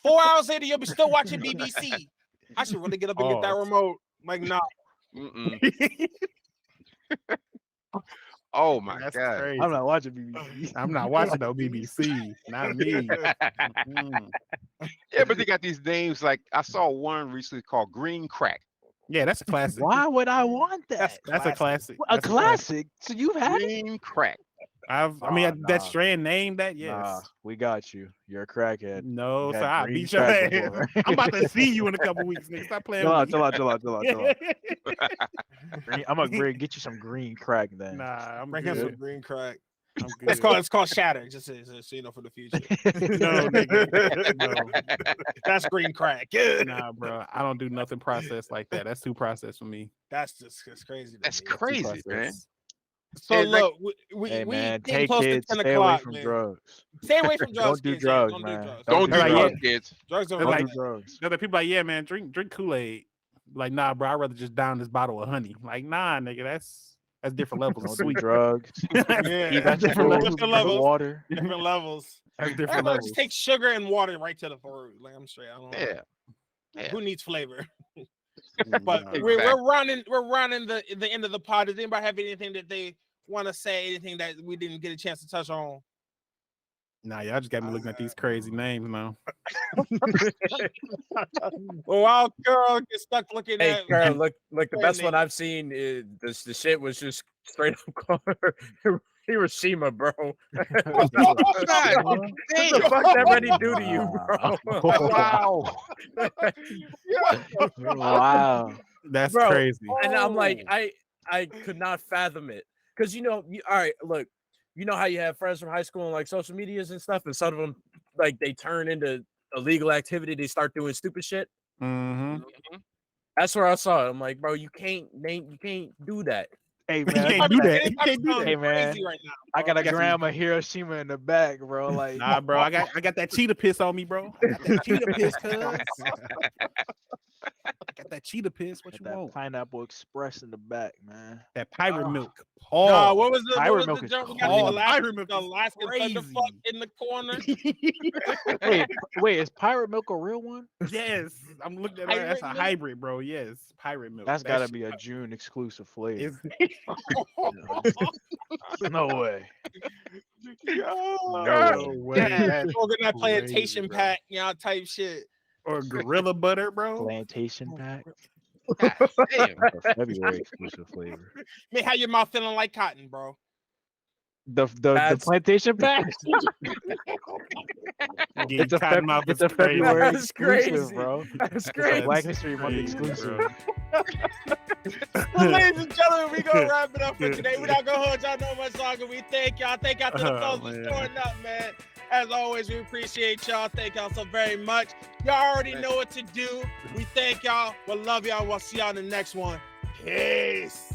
Speaker 4: 4 hours later, you'll be still watching BBC. I should really get up and get that
Speaker 5: Pause.
Speaker 4: remote. Like, nah.
Speaker 1: Mm-mm. Oh my
Speaker 5: That's
Speaker 1: God.
Speaker 5: crazy.
Speaker 3: I'm not watching BBC.
Speaker 5: I'm not watching no BBC. Not me. Mm.
Speaker 1: Yeah, but they got these names. Like I saw one recently called Green Crack.
Speaker 5: Yeah, that's a classic.
Speaker 3: Why would I want that?
Speaker 5: That's a classic.
Speaker 3: A
Speaker 5: That's
Speaker 3: classic. So you've had it?
Speaker 1: Green Crack.
Speaker 5: I mean,
Speaker 3: Oh,
Speaker 5: that
Speaker 3: nah.
Speaker 5: strand name that, yes.
Speaker 3: Nah, we got you. You're a crackhead.
Speaker 5: No,
Speaker 3: You
Speaker 5: so
Speaker 3: had
Speaker 5: I'll
Speaker 3: green
Speaker 5: beat your
Speaker 3: crack
Speaker 5: ass.
Speaker 3: before.
Speaker 5: I'm about to see you in a couple weeks, nigga. Stop playing
Speaker 3: Chill out,
Speaker 5: with
Speaker 3: chill
Speaker 5: me.
Speaker 3: out, chill out, chill out, chill out. I'm gonna get you some green crack then.
Speaker 5: Nah, I'm
Speaker 4: Bring him some
Speaker 5: good.
Speaker 4: green crack.
Speaker 5: I'm good.
Speaker 4: It's called shatter, just so you know for the future.
Speaker 5: No, nigga. No.
Speaker 4: That's green crack.
Speaker 5: Nah, bro. I don't do nothing processed like that. That's too processed for me.
Speaker 4: That's crazy. to
Speaker 1: That's
Speaker 4: me.
Speaker 5: Too
Speaker 1: crazy, man.
Speaker 5: processed.
Speaker 4: So
Speaker 1: And, like,
Speaker 4: look, we
Speaker 3: Hey man,
Speaker 4: getting
Speaker 3: take
Speaker 4: close to
Speaker 3: kids,
Speaker 4: 10
Speaker 3: stay
Speaker 4: o'clock,
Speaker 3: away from
Speaker 4: man.
Speaker 3: drugs.
Speaker 4: Stay away from drugs.
Speaker 3: Don't do
Speaker 4: kids, yeah,
Speaker 3: drugs,
Speaker 4: don't
Speaker 3: man.
Speaker 4: do drugs.
Speaker 1: Don't do
Speaker 5: Like,
Speaker 1: drugs,
Speaker 5: yeah.
Speaker 1: kids.
Speaker 4: Drugs don't
Speaker 5: They're
Speaker 3: Don't
Speaker 5: like-
Speaker 3: do drugs.
Speaker 5: The other people like, yeah, man, drink Kool-Aid. Like, nah, bro, I'd rather just down this bottle of honey. Like, nah, nigga, that's different levels of
Speaker 3: Don't do
Speaker 5: sweet.
Speaker 3: drugs.
Speaker 4: Yeah,
Speaker 3: Eat
Speaker 5: That's different
Speaker 3: vegetables,
Speaker 5: levels.
Speaker 4: Different levels.
Speaker 3: drink water.
Speaker 4: different levels.
Speaker 5: That's different
Speaker 4: Everybody
Speaker 5: levels.
Speaker 4: just take sugar and water right to the throat. Like I'm straight. I don't know.
Speaker 1: Yeah. Yeah.
Speaker 4: Who needs flavor?
Speaker 5: But
Speaker 4: But
Speaker 1: Exactly.
Speaker 4: we're rounding the end of the pod. Does anybody have anything that they want to say? Anything that we didn't get a chance to touch on?
Speaker 5: nah, y'all just got me looking at these crazy names now.
Speaker 4: Well, wild girl get stuck looking
Speaker 2: Hey,
Speaker 4: at.
Speaker 2: Carl, look, the
Speaker 4: Wait a
Speaker 2: best one
Speaker 4: minute.
Speaker 2: I've seen is the shit was just straight up Hiroshima, bro.
Speaker 1: God
Speaker 2: What
Speaker 1: damn.
Speaker 2: the fuck that ready do to you, bro?
Speaker 1: Wow.
Speaker 3: Wow.
Speaker 5: That's
Speaker 2: Bro,
Speaker 5: crazy.
Speaker 2: And I'm like,
Speaker 4: Oh.
Speaker 2: I could not fathom it. Because all right, look, you know how you have friends from high school and like social medias and stuff, and some of them like they turn into illegal activity, they start doing stupid shit.
Speaker 5: Mm-hmm.
Speaker 2: That's where I saw it. I'm like, bro, you can't do that.
Speaker 3: Hey
Speaker 5: You
Speaker 3: man,
Speaker 5: can't do that.
Speaker 4: It
Speaker 5: You can't do
Speaker 4: sounds
Speaker 5: that.
Speaker 3: Hey, man.
Speaker 4: crazy right now.
Speaker 3: I got a
Speaker 5: Got some-
Speaker 3: grandma Hiroshima in the back, bro. Like,
Speaker 5: Nah, bro, I got that cheetah piss on me, bro. I got that cheetah piss, cuz. I got Got that cheetah piss. What
Speaker 3: Got
Speaker 5: you
Speaker 3: that
Speaker 5: want?
Speaker 3: Pineapple Express in the back, man.
Speaker 5: That pirate milk.
Speaker 4: Nah,
Speaker 5: Oh,
Speaker 4: what was the
Speaker 3: Pirate milk is
Speaker 4: joke? We got
Speaker 3: crazy.
Speaker 5: Pirate milk
Speaker 4: the
Speaker 5: is
Speaker 4: Alaskan
Speaker 5: crazy.
Speaker 4: Thunderfuck in the corner.
Speaker 3: Wait, is Pirate Milk a real one?
Speaker 5: Yes, I'm looking at that. That's a
Speaker 4: Pirate milk?
Speaker 5: hybrid, bro. Yes, pirate milk.
Speaker 3: That's
Speaker 5: That
Speaker 3: gotta
Speaker 5: shit
Speaker 3: be a June exclusive flavor.
Speaker 5: is-
Speaker 3: No way.
Speaker 1: Yo,
Speaker 5: No way. That's
Speaker 4: We're gonna
Speaker 5: crazy,
Speaker 4: plantation
Speaker 5: bro.
Speaker 4: pack, y'all type shit.
Speaker 5: Or gorilla butter, bro.
Speaker 3: Plantation pack.
Speaker 1: God damn.
Speaker 3: That's a February exclusive flavor.
Speaker 4: Man, how your mouth feeling like cotton, bro?
Speaker 3: The
Speaker 2: That's-
Speaker 3: plantation pack.
Speaker 5: Yeah,
Speaker 3: It's a
Speaker 5: Cottonmouth
Speaker 3: it's
Speaker 5: is
Speaker 3: a February
Speaker 2: That's
Speaker 3: exclusive,
Speaker 2: crazy.
Speaker 3: bro.
Speaker 2: That's
Speaker 3: It's a
Speaker 2: great.
Speaker 3: Black History Month
Speaker 5: crazy,
Speaker 3: exclusive.
Speaker 5: bro.
Speaker 4: Well, ladies and gentlemen, we gonna wrap it up for today. We're not gonna hold y'all no much longer. We thank y'all. Thank y'all to the
Speaker 5: Oh,
Speaker 4: folks for
Speaker 5: man.
Speaker 4: showing up, man. As always, we appreciate y'all. Thank y'all so very much. Y'all already know what to do. We thank y'all. We love y'all. We'll see y'all in the next one. Peace.